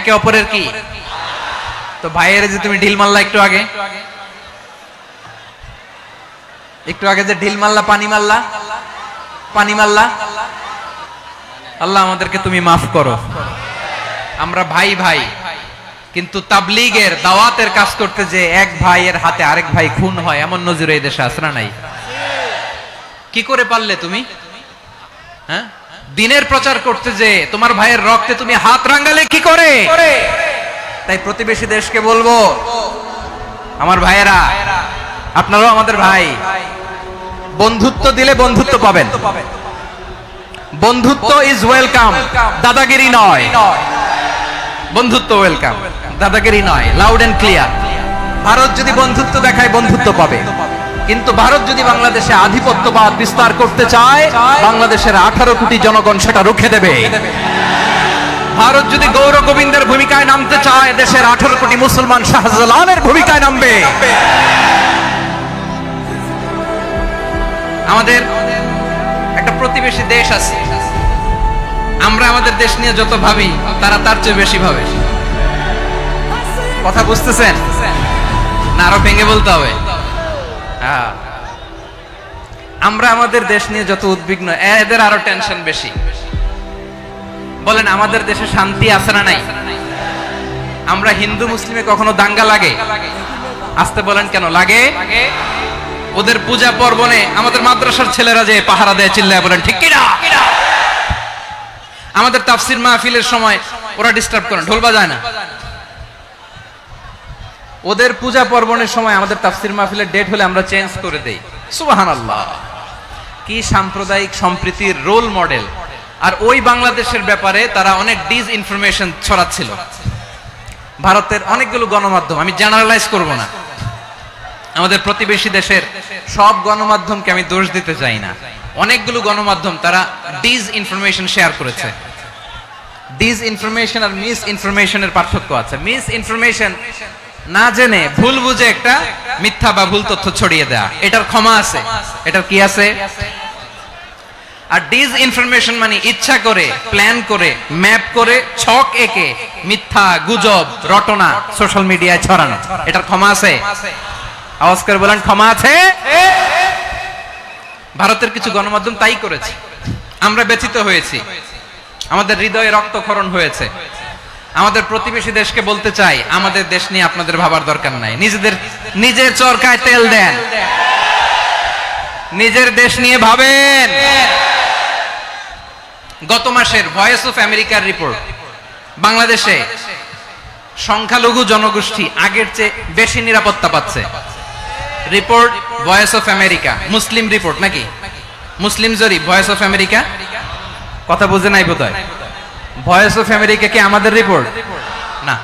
একে অপরের কি? তো ভাইয়ের যে তুমি ঢিল মারলা একটু আগে যে ঢিল মারলা, পানি মারলা, আল্লাহ আমাদেরকে তুমি মাফ করো। আমরা ভাই ভাই, কিন্তু তাবলীগের দাওয়াতের কাজ করতে যে এক ভাইয়ের হাতে আরেক ভাই খুন হয়, এমন নজির এই দেশে আছে না নাই? কি করে পারলে তুমি? হ্যাঁ, দিনের প্রচার করতে যে তোমার ভাইয়ের রক্তে তুমি হাত রাঙালে কি করে? তাই প্রতিবেশী দেশকে বলবো, আমার ভাইয়েরা, আপনারাও আমাদের ভাই, বন্ধুত্ব দিলে বন্ধুত্ব পাবেন। বন্ধুত্ব ইজ ওয়েলকাম, দাদাগিরি নয়। বন্ধুত্ব ওয়েলকাম, দাদাগিরি নয়। Loud and clear. ভারত যদি বন্ধুত্ব দেখায়, বন্ধুত্ব পাবে। কিন্তু ভারত যদি বাংলাদেশে আধিপত্যবাদ বিস্তার করতে চায়, বাংলাদেশের 18 কোটি জনগণ সেটা রুখে দেবে। ভারত যদি গৌর গোবিন্দের ভূমিকায় নামতে চায়, দেশের 18 কোটি মুসলমান শাহজালালের ভূমিকায় নামবে। আমাদের একটা প্রতিবেশী দেশ আছে, আমরা আমাদের দেশ নিয়ে যত ভাবি, তারা তার চেয়ে বেশি ভাবে। কথা বুঝতেছেন না? আরো ভেঙে বলতে হবে। আমরা আমাদের দেশ নিয়ে যত উদ্বিগ্ন, এদের আরো টেনশন বেশি। বলেন, আমাদের দেশে শান্তি আছে না নাই? আমরা হিন্দু মুসলিমে কখনো দাঙ্গা লাগে? আসতে বলেন, কেন লাগে? ওদের পূজা পর্বণে আমাদের মাদ্রাসার ছেলেরা যে পাহারা দেয়, চিল্লায় বলেন ঠিক কিনা? আমাদের তাফসির মাহফিলের সময় ওরা ডিস্টার্ব করেন, ঢোল বাজায় না। ওদের পূজা পর্বণের সময় আমাদের তাফসির মাহফিলের ডেট হলে আমরা চেঞ্জ করে দেই। সুবহানাল্লাহ, কি সাম্প্রদায়িক সম্প্রীতির রোল মডেল। আর ওই বাংলাদেশের ব্যাপারে তারা অনেক ডিসইনফরমেশন ছড়াচ্ছিল। ভারতের অনেকগুলো গণমাধ্যম, আমি জেনারেলাইজ করব না, আমাদের প্রতিবেশী দেশের সব গণমাধ্যমকে আমি দোষ দিতে চাই না। অনেকগুলো গণমাধ্যম তারা ডিসইনফরমেশন শেয়ার করেছে। ডিসইনফরমেশন আর মিস ইনফরমেশনের পার্থক্য আছে। মিস ইনফরমেশন না জেনে ভুল বুঝে একটা মিথ্যা বা ভুল তথ্য ছড়িয়ে দেয়া, এটার ক্ষমা আছে, এটার কি আছে? আর ডিসইনফরমেশন মানে ইচ্ছা করে, প্ল্যান করে, ম্যাপ করে, ছক এঁকে মিথ্যা, গুজব, রটনা সোশ্যাল মিডিয়ায় ছড়ানো, এটার ক্ষমা আছে? আওয়াজ করে বলেন, ক্ষমা আছে? ভারতের কিছু গণমাধ্যম তাই করেছে। আমরা ব্যথিত হয়েছি, আমাদের হৃদয়ে রক্তক্ষরণ হয়েছে। আমাদের প্রতিবেশী দেশকে বলতে চাই, আমাদের দেশ নিয়ে আপনাদের ভাবার দরকার নাই। নিজের চরকায় তেল দেন, নিজের দেশ নিয়ে ভাবেন। গত মাসের ভয়েস অফ আমেরিকার রিপোর্ট, বাংলাদেশে সংখ্যালঘু জনগোষ্ঠী আগের চেয়ে বেশি নিরাপত্তা পাচ্ছে। Report voice of America, Muslim report নাকি? মুসলিম জরিপ, ভয়েস অফ আমেরিকা। কথা বুঝে নাই বোধহয়। ভয়েস অফ আমেরিকা কি আমাদের রিপোর্ট না?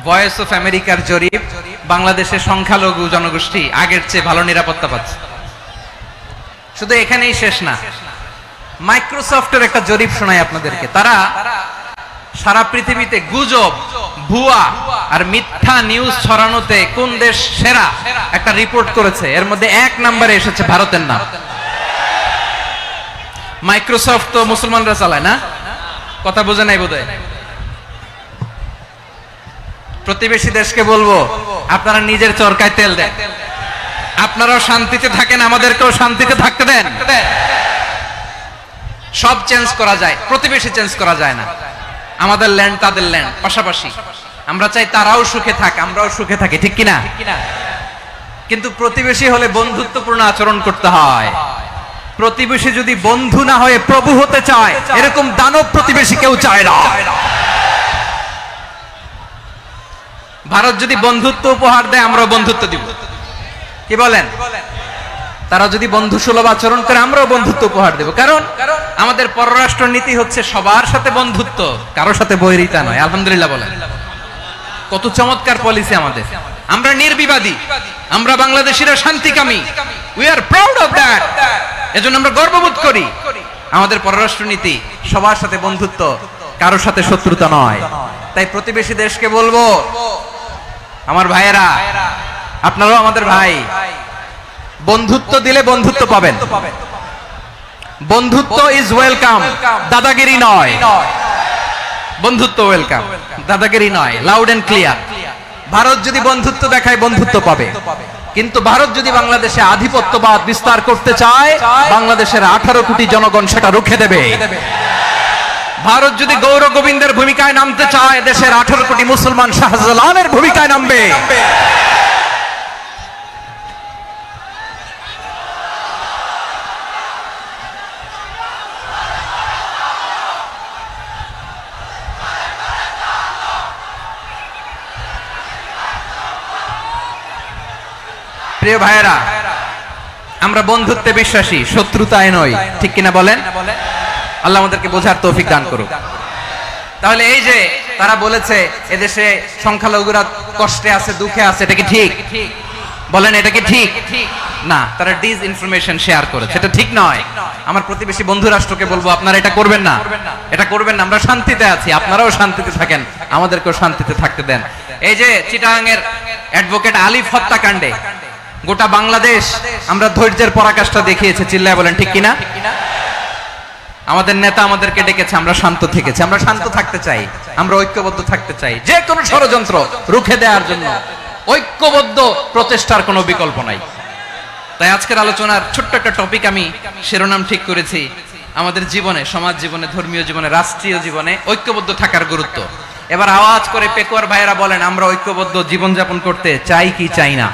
ভয়েস অফ আমেরিকার জরিপ, বাংলাদেশের সংখ্যালঘু জনগোষ্ঠী আগের চেয়ে ভালো নিরাপত্তা পাচ্ছে। শুধু এখানেই শেষ না, মাইক্রোসফটের একটা জরিপ শোনাই আপনাদেরকে। তারা সারা পৃথিবীতে গুজব, ভুয়া আর মিথ্যা নিউজ ছড়ানোতে কোন দেশ সেরা একটা রিপোর্ট করেছে। এর মধ্যে 1 নম্বরে এসেছে ভারতের নাম। মাইক্রোসফট তো মুসলমানরা চালায় না? কথা বোঝে নাই বোধহয়। প্রতিবেশী দেশকে বলবো, আপনারা নিজের চরকায় তেল দেন, আপনারাও শান্তিতে থাকেন, আমাদেরকেও শান্তিতে থাকতে দেন। সব চেঞ্জ করা যায়, প্রতিবেশী চেঞ্জ করা যায় না। আমাদের ল্যান্ড তাদের ল্যান্ড, পাশাপাশি। আমরা চাই তারাও সুখে থাক, আমরাও সুখে থাকি, ঠিক কিনা? কিন্তু প্রতিবেশী হলে বন্ধুত্বপূর্ণ আচরণ করতে হয়। প্রতিবেশী যদি বন্ধু না হয়ে প্রভু হতে চায়, এরকম দানব প্রতিবেশী কেউ চায় না। ভারত যদি বন্ধুত্ব উপহার দেয়, আমরাও বন্ধুত্ব দিব। কি বলেন? তারা যদি বন্ধু সুলভ আচরণ করে, আমরাও বন্ধুত্ব উপহার দেব। কারণ আমাদের পররাষ্ট্র নীতি হচ্ছে সবার সাথে বন্ধুত্ব, কারোর সাথে বৈরিতা নয়। আলহামদুলিল্লাহ বলেন, কত চমৎকার পলিসি আমাদের। আমরা নির্বিবাদী, আমরা বাংলাদেশিরা শান্তিকামী। We are proud of that. এজন্য আমরা গর্ববোধ করি। আমাদের পররাষ্ট্র নীতি সবার সাথে বন্ধুত্ব, কারোর সাথে শত্রুতা নয়। তাই প্রতিবেশী দেশকে বলবো, আমার ভাইয়েরা, আপনারাও আমাদের ভাই, বন্ধুত্ব দিলে বন্ধুত্ব পাবেন। বন্ধুত্ব ইজ ওয়েলকাম, দাদাগিরি নয়। বন্ধুত্ব ওয়েলকাম, দাদাগিরি নয়, লাউড এন্ড ক্লিয়ার। ভারত যদি বন্ধুত্ব দেখায় বন্ধুত্ব পাবে, কিন্তু ভারত যদি বাংলাদেশে আধিপত্যবাদ বিস্তার করতে চায়, বাংলাদেশের 18 কোটি জনগণ সেটা রুখে দেবে। ভারত যদি গৌর গোবিন্দের ভূমিকায় নামতে চায়, দেশের 18 কোটি মুসলমান শাহজালালের ভূমিকায় নামবে। প্রিয় ভাইয়েরা, আমরা বন্ধুত্বে বিশ্বাসী, শত্রুতায় নই, ঠিক কিনা বলেন? আল্লাহ আমাদেরকে বোঝার তৌফিক দান করুক। তাহলে এই যে তারা বলেছে এদেশে সংখ্যালঘুরা কষ্টে আছে, দুঃখে আছে, এটা কি ঠিক? বলেন, এটা কি ঠিক? না, তারা ডিস ইনফরমেশন শেয়ার করেছে, এটা ঠিক নয়। আমার প্রতিবেশী বন্ধু রাষ্ট্রকে বলবো, আপনারা এটা করবেন না, এটা করবেন না। আমরা শান্তিতে আছি, আপনারাও শান্তিতে থাকেন, আমাদেরকেও শান্তিতে থাকতে দেন। এই যে চিটাগাং এর অ্যাডভোকেট আলিফ হত্যাকাণ্ডে গোটা বাংলাদেশ আমরা ধৈর্যের পরাকাষ্ঠা দেখিয়েছে, চিল্লায় বলেন ঠিক কিনা? আমাদের নেতা আমাদেরকে ডেকেছে, আমরা শান্ত থেকেছি। আমরা শান্ত থাকতে চাই, আমরা ঐক্যবদ্ধ থাকতে চাই। যে কোনো ষড়যন্ত্র রুখে দেওয়ার জন্য ঐক্যবদ্ধ প্রচেষ্টার কোনো বিকল্প নাই। তাই আজকের আলোচনার ছোট্ট একটা টপিক আমি শিরোনাম ঠিক করেছি, আমাদের জীবনে, সমাজ জীবনে, ধর্মীয় জীবনে, রাষ্ট্রীয় জীবনে ঐক্যবদ্ধ থাকার গুরুত্ব। এবার আওয়াজ করে পেকুয়ার ভাইয়েরা বলেন, আমরা ঐক্যবদ্ধ জীবনযাপন করতে চাই কি চাই না?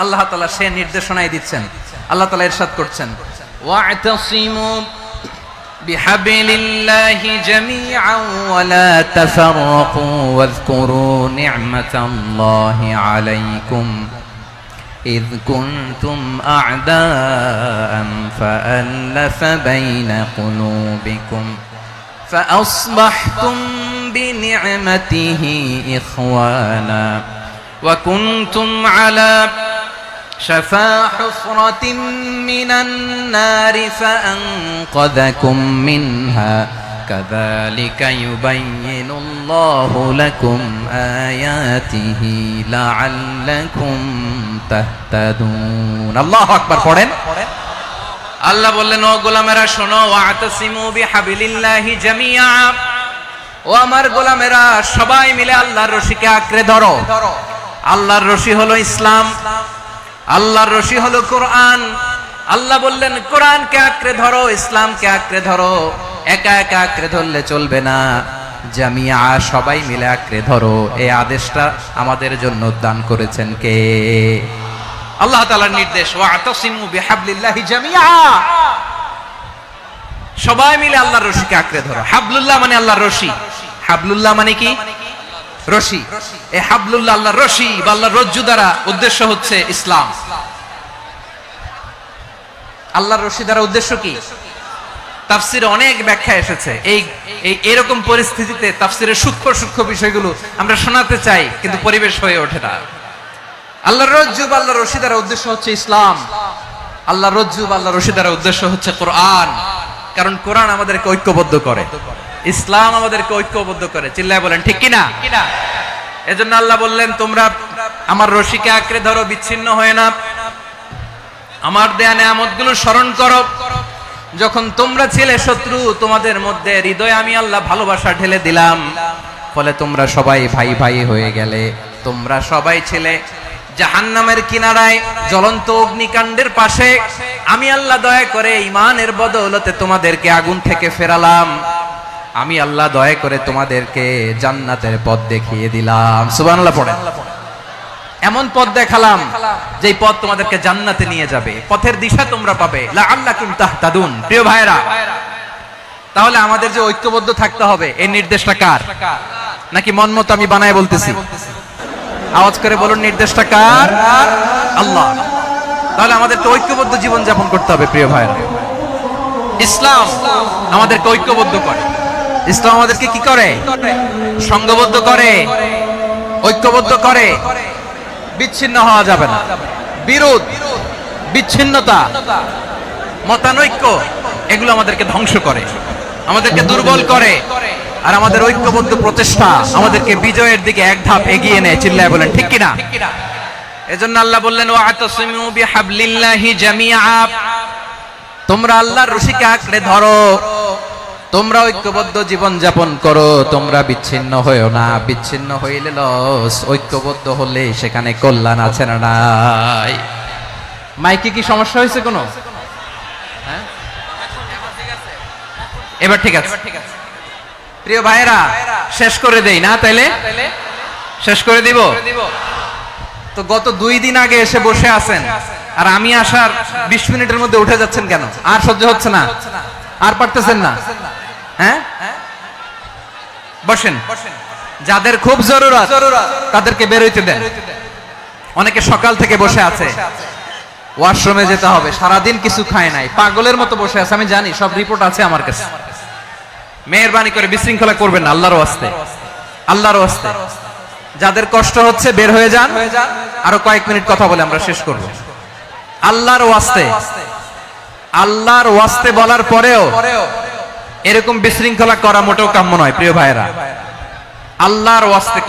আল্লাহ তাআলা সে নির্দেশনাই দিচ্ছেন। আল্লাহ তাআলা ইরশাদ করছেন, ওয়া'তাসিমু বিহাবিলিল্লাহি জামিআন ওয়া লা তাফাররাকু ওয়াযকুরু নি'মাতাল্লাহি আলাইকুম إذ كنتم أعداء فألف بين قلوبكم فأصبحتم بنعمته إخوانا وكنتم على شفا حفرة من النار فأنقذكم منها كذلك يبين الله لكم آياته لعلكم تهتدون الله أكبر পড়েন আল্লাহ বললেন, ও গোলামেরা শোনো, ওয়াতাসিমু বিহাবিলিল্লাহি জামিআ, ও আমার গোলামেরা সবাই মিলে আল্লাহর রশিকে আঁকড়ে ধরো। আল্লাহর রশি হলো ইসলাম, আল্লাহর রশি হলো কোরআন। আল্লাহ বললেন কোরআনকে আঁকড়ে ধরো, ইসলামকে আঁকড়ে ধরো। একা একা আঁকড়ে ধরলে চলবে না, জামিয়া, সবাই মিলে আঁকড়ে ধরো। এই আদেশটা আমাদের জন্য দান করেছেন কে? আল্লাহ তাআলার নির্দেশ, ওয়াতাসিমু বিহাবলিল্লাহি জামিআ, সবাই মিলে আল্লাহর রশিকে আঁকড়ে ধরো। হাবলুল্লাহ মানে আল্লাহর রশি। হাবলুল্লাহ মানে কি? রশি। এই হাবলুল্লাহ আল্লাহর রশি বা আল্লাহর রজ্জু দ্বারা উদ্দেশ্য হচ্ছে ইসলাম। আল্লাহর রশি দ্বারা উদ্দেশ্য কি? তাফসিরে অনেক ব্যাখ্যা এসেছে। এই এরকম পরিস্থিতিতে তাফসিরের সূক্ষ্ম সূক্ষ্ম বিষয়গুলো আমরা শোনাতে চাই, কিন্তু পরিবেশ হয়ে ওঠে না। আল্লাহর রজ্জু বা আল্লাহর রশি দ্বারা উদ্দেশ্য হচ্ছে ইসলাম। আল্লাহর রজ্জু বা আল্লাহর রশি দ্বারা উদ্দেশ্য হচ্ছে কোরআন, কারণ কোরআন আমাদেরকে ঐক্যবদ্ধ করে, ইসলাম আমাদেরকে ঐক্যবদ্ধ করে। চিল্লায় বলেন ঠিক কিনা? এজন্য আল্লাহ বললেন, তোমরা আমার রশিকে আঁকড়ে ধরো, বিচ্ছিন্ন হয়ে না, আমার দেয়া নেয়ামতগুলো স্মরণ করো। যখন তোমরা ছিলে শত্রু, তোমাদের মধ্যে হৃদয়ে আমি আল্লাহ ভালোবাসা ঢেলে দিলাম, ফলে তোমরা সবাই ভাই ভাই হয়ে গেলে। তোমরা সবাই ছিলে জাহান্নামের কিনারায়, জ্বলন্ত অগ্নিকাণ্ডের পাশে। আমি আল্লাহ দয়া করে ঈমানের বদৌলতে তোমাদেরকে আগুন থেকে ফেরালাম। আমি আল্লাহ দয়া করে তোমাদেরকে জান্নাতের পথ দেখিয়ে দিলাম। সুবহানাল্লাহ পড়েন। এমন পথ দেখালাম যেই পথ তোমাদেরকে জান্নাতে নিয়ে যাবে, পথের দিশা তোমরা পাবে। লাআল্লাকুম তাহতাদুন। প্রিয় ভাইরা, তাহলে আমাদের যে ঐক্যবদ্ধ থাকতে হবে, এই নির্দেশটা কার? নাকি মন মতো আমি বানায় বলতেছি? আওয়াজ করে বলুন, নির্দেশটা কার? আল্লাহ। তাহলে আমাদেরকে ঐক্যবদ্ধ জীবন যাপন করতে হবে। প্রিয় ভাইরা, ইসলাম আমাদেরকে ঐক্যবদ্ধ করে। ইসলাম আমাদেরকে কি করে? সংঘবদ্ধ করে, ঐক্যবদ্ধ করে। বিচ্ছিন্ন হওয়া যাবে না। বিরোধ, বিচ্ছিন্নতা, মতানৈক্য, এগুলো আমাদেরকে ধ্বংস করে, আমাদেরকে দুর্বল করে। আর আমাদের ঐক্যবদ্ধ প্রচেষ্টা আমাদেরকে বিজয়ের দিকে এক ধাপ এগিয়ে নেয়। চিল্লায় বলেন ঠিক কিনা? এজন্য আল্লাহ বললেন, ওয়াতাসিমু বিহাবলিল্লাহি জামিআ, তোমরা আল্লাহর রশিকে আঁকড়ে ধরো। তোমরা ঐক্যবদ্ধ জীবন যাপন করো, তোমরা বিচ্ছিন্ন হইও না। বিচ্ছিন্ন হইলে লস, ঐক্যবদ্ধ হলে সেখানে কল্যাণ আছে না নাই? মাইকে কি সমস্যা হয়েছে কোনো? হ্যাঁ, এবার ঠিক আছে। প্রিয় ভাইরা, শেষ করে দেই না তাইলে? শেষ করে দিব তো। গত 2 দিন আগে এসে বসে আছেন, আর আমি আসার 20 মিনিটের মধ্যে উঠে যাচ্ছেন কেন? আর সহ্য হচ্ছে না? আর পারতেছেন না? হ্যাঁ, বসেন। যাদের খুব জরুরত তাদেরকে বের হইতে দেন। অনেকে সকাল থেকে বসে আছে, ওয়াশরুমে যেতে হবে, সারাদিন কিছু খায় নাই, পাগলের মতো বসে আছে। আমি জানি, সব রিপোর্ট আছে আমার কাছে। মেহেরবানি করে বিশৃঙ্খলা করবেন না, আল্লাহর ওয়াস্তে, আল্লাহর ওয়াস্তে। যাদের কষ্ট হচ্ছে বের হয়ে যান। আরো কয়েক মিনিট কথা বলে আমরা শেষ করব। আল্লাহর ওয়াস্তে, আল্লাহর ওয়াস্তে বলার পরেও এরকম বিশৃঙ্খলা করা মোটেও কাম্য নয়। প্রিয় ভাইরা, আল্লাহর ওয়াস্তে,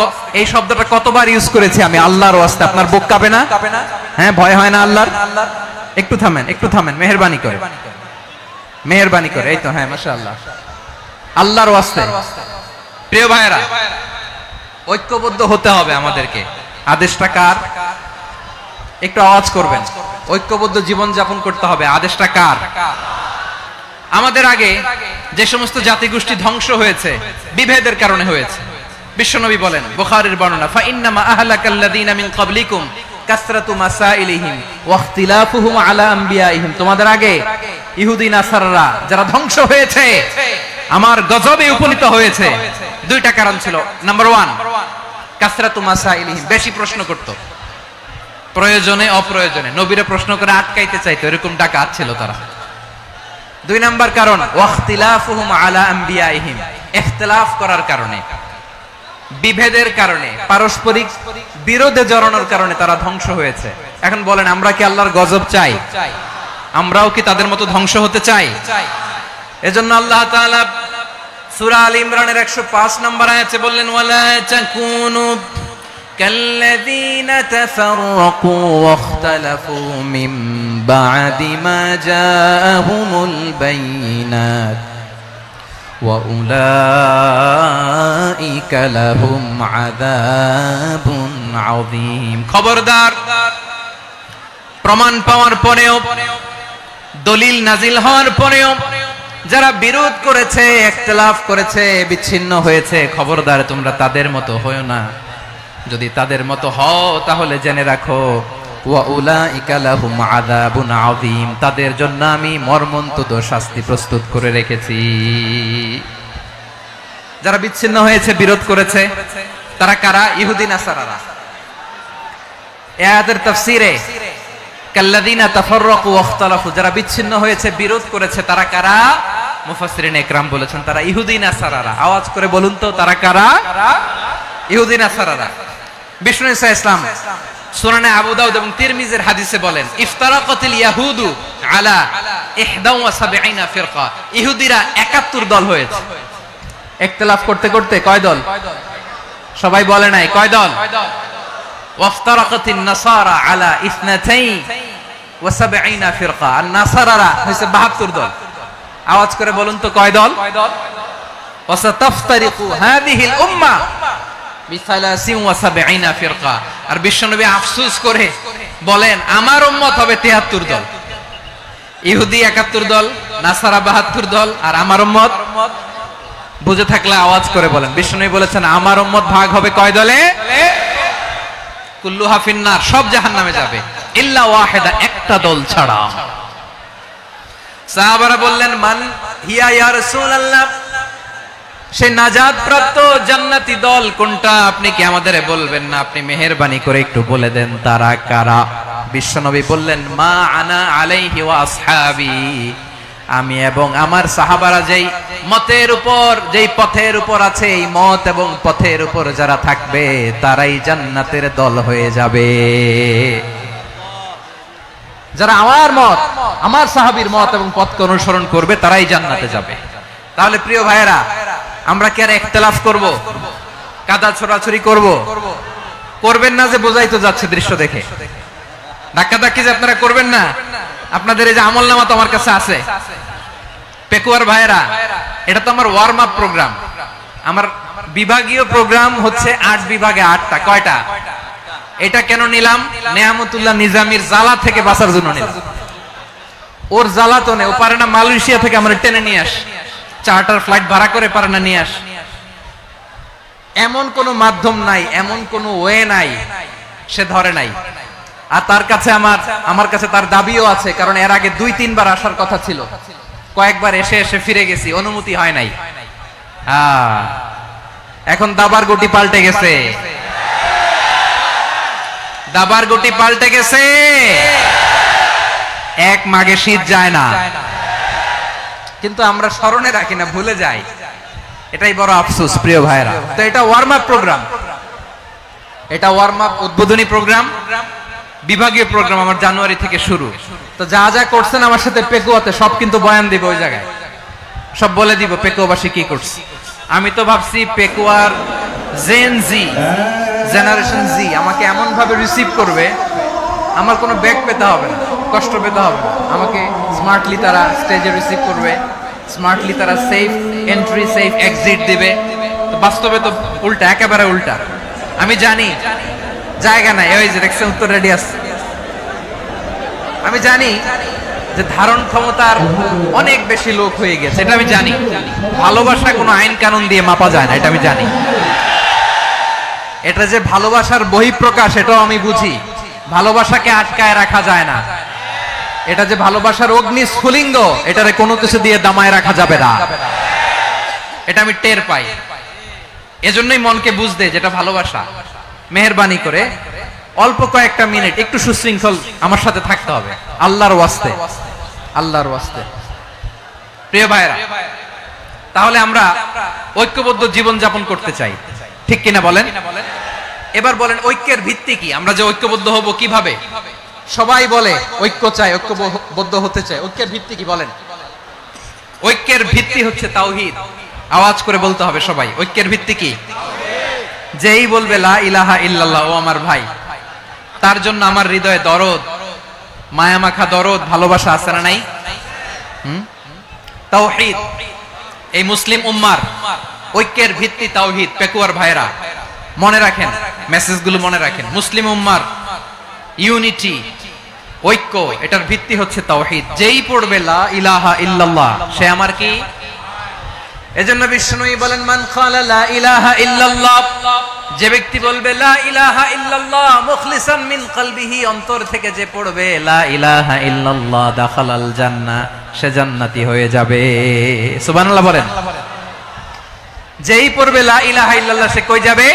এই শব্দটা কতবার ইউজ করেছি আমি, আল্লাহর ওয়াস্তে। আপনার বুক কাঁপে না? হ্যাঁ, ভয় হয় না আল্লাহর? একটু থামেন, একটু থামেন, মেহেরবানি করে, মেহেরবানি করে। এই তো, হ্যাঁ, মাশাআল্লাহ। আল্লাহর ওয়াস্তে প্রিয় ভাইরা, ঐক্যবদ্ধ হতে হবে আমাদেরকে। আদেশটা কার? একটু আওয়াজ করবেন। ঐক্যবদ্ধ জীবন যাপন করতে হবে। আদেশটা কার? আমাদের আগে যে সমস্ত জাতিগোষ্ঠী ধ্বংস হয়েছে বিভেদের কারণে হয়েছে। বিশ্বনবী বলেন, বুখারীর বর্ণনা, ফা ইন্নামা আহলাকাল্লাযীনা মিন ক্বাবলিকুম কাসরাতু মাসাইলিহিম ওয়া ইখতিলাফুহুম আলা আমবিয়াইহিম। তোমাদের আগে ইহুদি নাসারারা যারা ধ্বংস হয়েছে, আমার গজবে উপনীত হয়েছে, 2টা কারণ ছিল। নাম্বার 1, কাসরাতু মাসাইলিহিম, বেশি প্রশ্ন করত, প্রয়োজনে অপ্রয়োজনে নবীরা প্রশ্ন করে আটকাইতে চাইতো, এরকম ডাকাত ছিল তারা। 2 নাম্বার কারণ, ওয়াখতিলাফুহুম আলা আমবিয়াইহিম, ইখতিলাফ করার কারণে, বিভেদের কারণে, পারস্পরিক বিরোধে জড়ানোর কারণে তারা ধ্বংস হয়েছে। এখন বলেন, আমরা কি আল্লাহর গজব চাই? আমরাও কি তাদের মতো ধ্বংস হতে চাই? এজন্য আল্লাহ তাআলা সূরা আল ইমরানের 105 নম্বর আয়াতে বললেন, ওয়ালা তাকুনু কাল্লাযীনা তাফাররাকু ওয়াখতালাফু মিন বা'দি মা জাআহুমুল বাইয়িনাত ওয়া উলাইকা লাহুম আযাবুন আযীম। খবরদার, প্রমাণ পাওয়ার পরেও, দলিল নাজিল হওয়ার পরেও যারা বিরোধ করেছে, ইখতিলাফ করেছে, বিচ্ছিন্ন হয়েছে, খবরদার তোমরা তাদের মতো হয়ো না। যদি তাদের মতো হও তাহলে জেনে রাখো, ওয়া উলাইকা লাহুম আযাবুন আযীম, তাদের জন্য আমি মর্মন্তুদ শাস্তি প্রস্তুত করে রেখেছি। যারা বিচ্ছিন্ন হয়েছে, বিরোধ করেছে, তারা কারা? ইহুদি নাসারারা। এই আয়াতের তাফসীরে কাল্লাযীনা তাফাররাকু ওয়াখতালাফু, যারা বিচ্ছিন্ন হয়েছে, বিরোধ করেছে, তারা কারা? মুফাসসিরিন ইকরাম বলেছেন তারা ইহুদি নাসারারা। আওয়াজ করে বলুন তো, তারা কারা? ইহুদি নাসারারা। বিষ্ণু ঈসা ইসলাম সুনানে আবু দাউদ এবং তিরমিজির হাদিসে বলেন, ইফতারাকাতিল ইয়াহুদু আলা 71 ফিরকা, ইহুদিরা 71 দল হয়েছে। ইখতিলাফ করতে করতে কয় দল? সবাই বলে নাই, কয় দল? ওয়াফতারাকাতিন নাসারা আলা 72 ফিরকা, আর নাসারারা হইছে 72 দল। আওয়াজ করে বলুন তো, কয় দল? ওয়াসাতাফতারিকু হাযিহিল উম্মাহ বি73 ফিরকা। আর বিশ্বনবী আফসোস করে বলেন, আমার উম্মত হবে 73 দল। ইহুদি 71 দল, নাসারা 72 দল, আর আমার উম্মত, বুঝে থাকলে আওয়াজ করে বলেন। বিশ্বনবী বলেছেন, আমার উম্মত ভাগ হবে কয় দলে? কুল্লুহা ফিন্নার, সব জাহান্নামে যাবে, ইল্লা ওয়াহিদা, একটা দল ছাড়া। সাহাবারা বললেন, মান হিয়া ইয়া রাসূলুল্লাহ, সেই নাজাত প্রাপ্ত জান্নাতি দল কোনটা? আপনি কি আমাদের বলবেন না? আপনি মেহেরবানি করে একটু বলে দেন তারা কারা? বিশ্বনবী বললেন, মা আনা আলাইহি ওয়া আসহাবি, আমি এবং আমার সাহাবারা যেই মতের উপর, যেই পথের উপর আছে, এই মত এবং পথের উপর যারা থাকবে তারাই জান্নাতের দল হয়ে যাবে। যারা আমার মত, আমার সাহাবীর মত এবং পথকে অনুসরণ করবে তারাই জান্নাতে যাবে। তাহলে প্রিয় ভাইয়েরা, আমরা কি আর ইখতিলাফ করব? কাদা ছোড়াছুরি করব? করবেন না যে বোঝাই তো যাচ্ছে দৃশ্য দেখে। ধাক্কাধাক্কি যে আপনারা করবেন না। আপনাদের এই যে আমলনামা তো আমার কাছে আছে, পেকুয়ার ভাইরা, এটা তো আমার ওয়ার্ম আপ প্রোগ্রাম। আমার বিভাগীয় প্রোগ্রাম হচ্ছে 8 বিভাগে 8টা। কয়টা? এটা কেন নিলাম? নেয়ামতুল্লাহ নিজামীর জ্বালা থেকে বাঁচার জন্য নিলাম। ওর জ্বালাতনে ও পারে না মালয়েশিয়া থেকে আমরা টেনে নিয়ে আস, চার্টার ফ্লাইট ভাড়া করে পারে না নিয়ে আস। এমন কোন মাধ্যম নাই, এমন কোন ওয়ে নাই সে ধরে নাই। আর তার কাছে আমার কাছে তার দাবিও আছে, কারণ এর আগে 2-3 বার আসার কথা ছিল, কয়েকবার এসে এসে ফিরে গেছি, অনুমতি হয় নাই। এখন দাবার গুটি পাল্টে গেছে, দাবার গুটি পাল্টে গেছে। এক মাঘে শীত যায় না, কিন্তু আমরা স্মরণে রাখি না, ভুলে যাই। এটাই বড় আফসোস প্রিয় ভাইরা। তো এটা ওয়ার্ম আপ প্রোগ্রাম, এটা ওয়ার্ম আপ উদ্বোধনী প্রোগ্রাম, বিভাগীয় প্রোগ্রাম আমার জানুয়ারি থেকে শুরু। তো যা যা করছেন আমার সাথে পেকুয়াতে সব কিন্তু বয়ান দিব, ওই জায়গায় সব বলে দিব পেকুয়াবাসী কি করছে। আমি তো ভাবছি পেকুয়ার জেন জি, জেনারেশন জি আমাকে এমন ভাবে রিসিভ করবে, আমার কোনো ব্যাক পেতে হবে না, কষ্ট পেতে হবে না। আমাকে স্মার্টলি তারা স্টেজে রিসিভ করবে, স্মার্টলি তারা সেফ এন্ট্রি সেফ এক্সিট দিবে। তো বাস্তবে তো উল্টা, একেবারে উল্টা। আমি জানি জায়গা নাই, ওই যে দেখছেন উত্তর রেডি আছে। আমি জানি যে ধারণ ক্ষমতার অনেক বেশি লোক হয়ে গেছে, এটা আমি জানি। ভালোবাসা কোনো আইন কানুন দিয়ে মাপা যায় না, এটা আমি জানি। এটা যে ভালোবাসার বহিঃপ্রকাশ, এটাও আমি বুঝি। ভালোবাসাকে আটকায় রাখা যায় না। এটা যে ভালোবাসার অগ্নি স্ফুলিঙ্গ, এটারে কোনো কিছু দিয়ে দামায় রাখা যাবে না, এটা আমি টের পাই। এজন্যই মনকে বুঝতে যেটা ভালোবাসা। মেহেরবানি করে অল্প কয়েকটা মিনিট একটু সুশৃঙ্খল আমার সাথে থাকতে হবে, আল্লাহর ওয়াস্তে, আল্লাহর ওয়াস্তে। প্রিয় ভাইরা, তাহলে আমরা ঐক্যবদ্ধ জীবন যাপন করতে চাই, ঠিক কিনা বলেন? এবার বলেন ঐক্যের ভিত্তি কি? আমরা যে ঐক্যবদ্ধ হব কিভাবে? সবাই বলে ঐক্য চাই, ঐক্যবদ্ধ হতে চাই। ঐক্যের ভিত্তি কি বলেন? ঐক্যের ভিত্তি হচ্ছে তাওহীদ। আওয়াজ করে বলতে হবে সবাই, ঐক্যের ভিত্তি কি? যেই বলবে লা ইলাহা ইল্লাল্লাহ, ও আমার ভাই, তার জন্য আমার হৃদয়ে দরদ, মায়ামাখা দরদ, ভালোবাসা আছে না নাই? তাওহীদ। এই মুসলিম উম্মার ঐক্যের ভিত্তি তাওহীদ। পেকুয়ার ভাইরা মনে রাখেন, মেসেজগুলো মনে রাখেন। মুসলিম উম্মার ইউনিটি, ঐক্য, এটার ভিত্তি হচ্ছে তাওহীদ। যেই পড়বে লা ইলাহা ইল্লাল্লাহ, সে আমার কি? এজন্য বিষ্ণুই বলেন মান ক্বালা লা ইলাহা ইল্লাল্লাহ, যে ব্যক্তি বলবে লা ইলাহা ইল্লাল্লাহ মুখলিসান মিন কলবিহি, অন্তর থেকে যে পড়বে লা ইলাহা ইল্লাল্লাহ, দাখালাল জান্নাহ, সে জান্নাতি হয়ে যাবে। সুবহানাল্লাহ বলেন। যেই পড়বে লা ইলাহা ইল্লাল্লাহ, সে কই যাবে?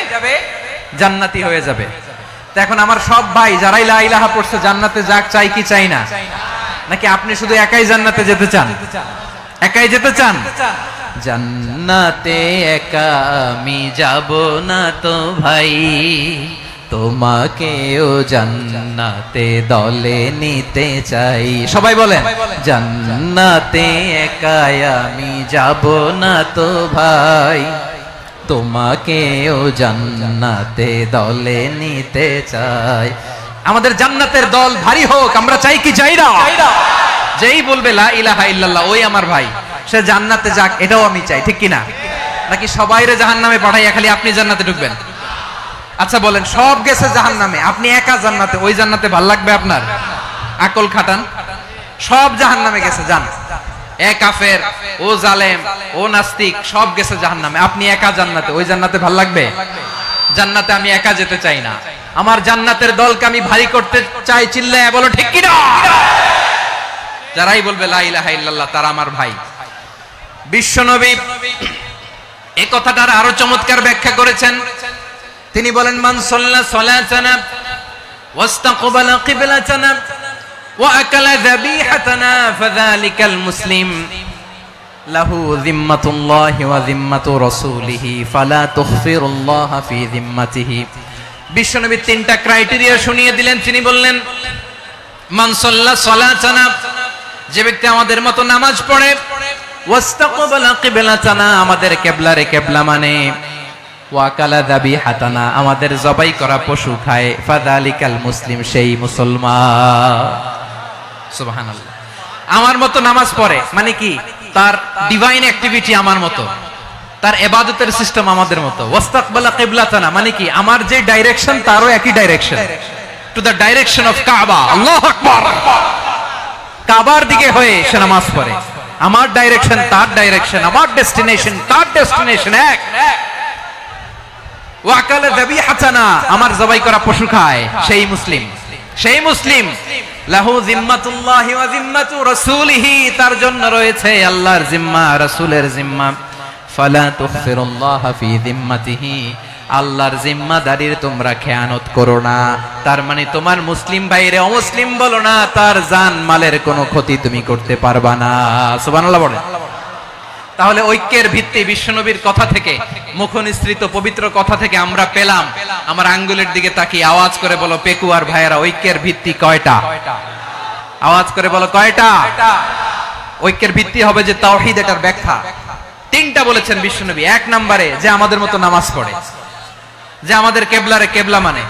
জান্নাতি হয়ে যাবে। তো এখন আমার সব ভাই যারাই লা ইলাহা পড়ছে জান্নাতে যাক, চাই কি চাই না? নাকি আপনি শুধু একাই জান্নাতে যেতে চান? একাই যেতে চান? জান্নাতে একা আমি যাব না তো ভাই, তোমাকেও জান্নাতে দলে নিতে চাই। সবাই বলেন জান্নাতে একা আমি যাব না তো ভাই, তোমাকেও জান্নাতে দলে নিতে চাই। আমাদের জান্নাতের দল ভারী হোক, আমরা চাই কি চাই না? যেই বলবে লা ইলাহা ইল্লাল্লাহ, ওই আমার ভাই, সে জান্নাতে যাক, এটাও আমি চাই, ঠিক কিনা? নাকি সবাইরে জাহান্নামে পাঠাইয়া খালি আপনি জান্নাতে ঢুকবেন? আচ্ছা বলেন, সব গেছে জাহান্নামে, আপনি একা জান্নাতে, ওই জান্নাতে ভাল লাগবে আপনার? আকল খাটান। সব জাহান্নামে গেছে, যান। এ কাফের, ও জালেম, ও নাস্তিক, সব গেছে জাহান্নামে, আপনি একা জান্নাতে, ওই জান্নাতে ভাল লাগবে? জান্নাতে আমি একা যেতে চাই না, আমার জান্নাতের দলকে আমি ভারী করতে চাই। চিল্লায় বলো ঠিক কিনা? যারাই বলবে লা ইলাহা ইল্লাল্লাহ, তারা আমার ভাই। বিশ্বনবী এই কথাটার আরো চমৎকার ব্যাখ্যা করেছেন। তিনি বলেন মান সাল্লা সালাতানা ওয়াস্তাকবালা কিবলাতানা ওয়া আকালা যাবিহাতানা ফাযালিকাল মুসলিম লাহু যিম্মাতুল্লাহি ওয়া যিম্মাতু রাসূলিহি ফালা তুখফিরুল্লাহা ফি যিম্মাতিহি। বিশ্বনবী তিনটা ক্রাইটেরিয়া শুনিয়ে দিলেন। তিনি বললেন মান সাল্লা সালাতানা, যে ব্যক্তি আমাদের মতো নামাজ পড়ে, ওয়াস্তাকবালা কিবলাতানা, আমাদের কিবলারে কিবলা মানে, ওয়া কালা যাবিহাতানা, আমাদের জবাই করা পশু খায়, ফাযালিকাল মুসলিম, সেই মুসলমান। সুবহানাল্লাহ। আমার মতো নামাজ পড়ে মানে কি? তার ডিভাইন অ্যাক্টিভিটি আমার মতো, তার ইবাদতের সিস্টেম আমাদের মতো। ওয়াস্তাকবালা কিবলাতানা মানে কি, আমার যে ডাইরেকশন তারও একই direction, to the direction of কাবা। আল্লাহু আকবার। কাবার দিকে হয়ে সে নামাজ পড়ে। আমার ডাইরেকশন তার ডাইরেকশন, আমার ডেস্টিনেশন তার ডেস্টিনেশন এক। ওয়াকালা যাবিহাতানা, আমার জবাই করা পশু খায় সেই মুসলিম, সেই মুসলিম। লাহু জিম্মাতুল্লাহি ওয়া জিম্মাতু রাসূলিহি, তার জন্য রয়েছে আল্লাহর জিম্মা, রাসূলের জিম্মা। ফালা তুখফিরুল্লাহা ফি জিম্মাতিহি, আল্লাহর জিম্মাদারির তোমরা খেয়ানত করো না। তার মানে তোমার মুসলিম ভাইরে অমুসলিম বলো না, তার জান মালের কোনো ক্ষতি তুমি করতে পারবা না। সুবহানাল্লাহ বলেন। তাহলে ঐক্যের ভিত্তি বিশ্বনবীর কথা থেকে, মুখনিসৃত পবিত্র কথা থেকে আমরা পেলাম। আমার আঙ্গুলের দিকে তাকিয়ে আওয়াজ করে বলো পেকুয়ার ভাইয়েরা, ঐক্যের ভিত্তি কয়টা? আওয়াজ করে বলো কয়টা? ঐক্যের ভিত্তি হবে যে তাওহীদ, এটার ব্যাখ্যা তিনটা বলেছেন বিশ্বনবী। এক নম্বরে যে আমাদের মতো নামাজ পড়ে, যে আমাদের কেবলারে কেবলা মানে,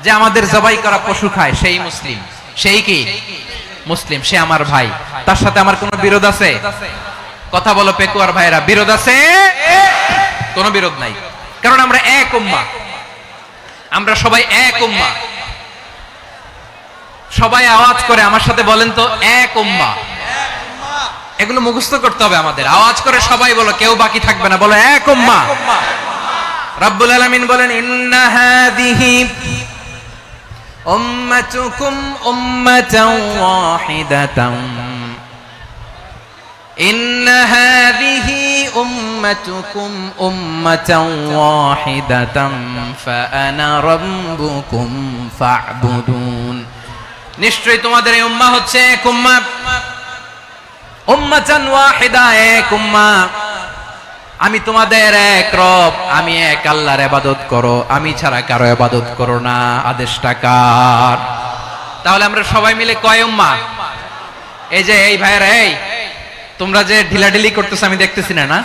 যে আমাদের জবাই করা পশু খায় সেই মুসলিম। সেই কি মুসলিম? সে আমার ভাই, তার সাথে আমার কোনো বিরোধ আছে? কথা বলো পেকুয়ার ভাইরা, বিরোধ আছে? কোনো বিরোধ নাই, কারণ আমরা এক উম্মাহ, আমরা সবাই এক উম্মাহ। সবাই আওয়াজ করে আমার সাথে বলেন তো, এক উম্মাহ। এগুলো মুখস্থ করতে হবে আমাদের। আওয়াজ করে সবাই বলো, কেউ বাকি থাকবে না, বলো এক উম্মাহ। রব্বুল আলামিন বলেন, ইন্না হাযিহি উম্মাতুকুম উম্মাতান ওয়াহিদাতান, ইন্না হাযিহি উম্মাতুকুম উম্মাতান ওয়াহিদাতান ফাআনা রাব্বুকুম ফা'বুদুন। নিশ্চয়ই তোমাদের এই উম্মাহ হচ্ছে এক উম্মাহ, উম্মাতান ওয়াহিদা, এক উম্মাহ। আমি তোমাদের এক রব, আমি এক আল্লাহর ইবাদত করো, আমি ছাড়া কারো ইবাদত করো না। আদেশটা কার? তাহলে আমরা সবাই মিলে কয় উম্মাহ? এই যে এই ভাইরা, এই তোমরা যে ঢিলাঢিলি করতেছ আমি দেখতেছি না, না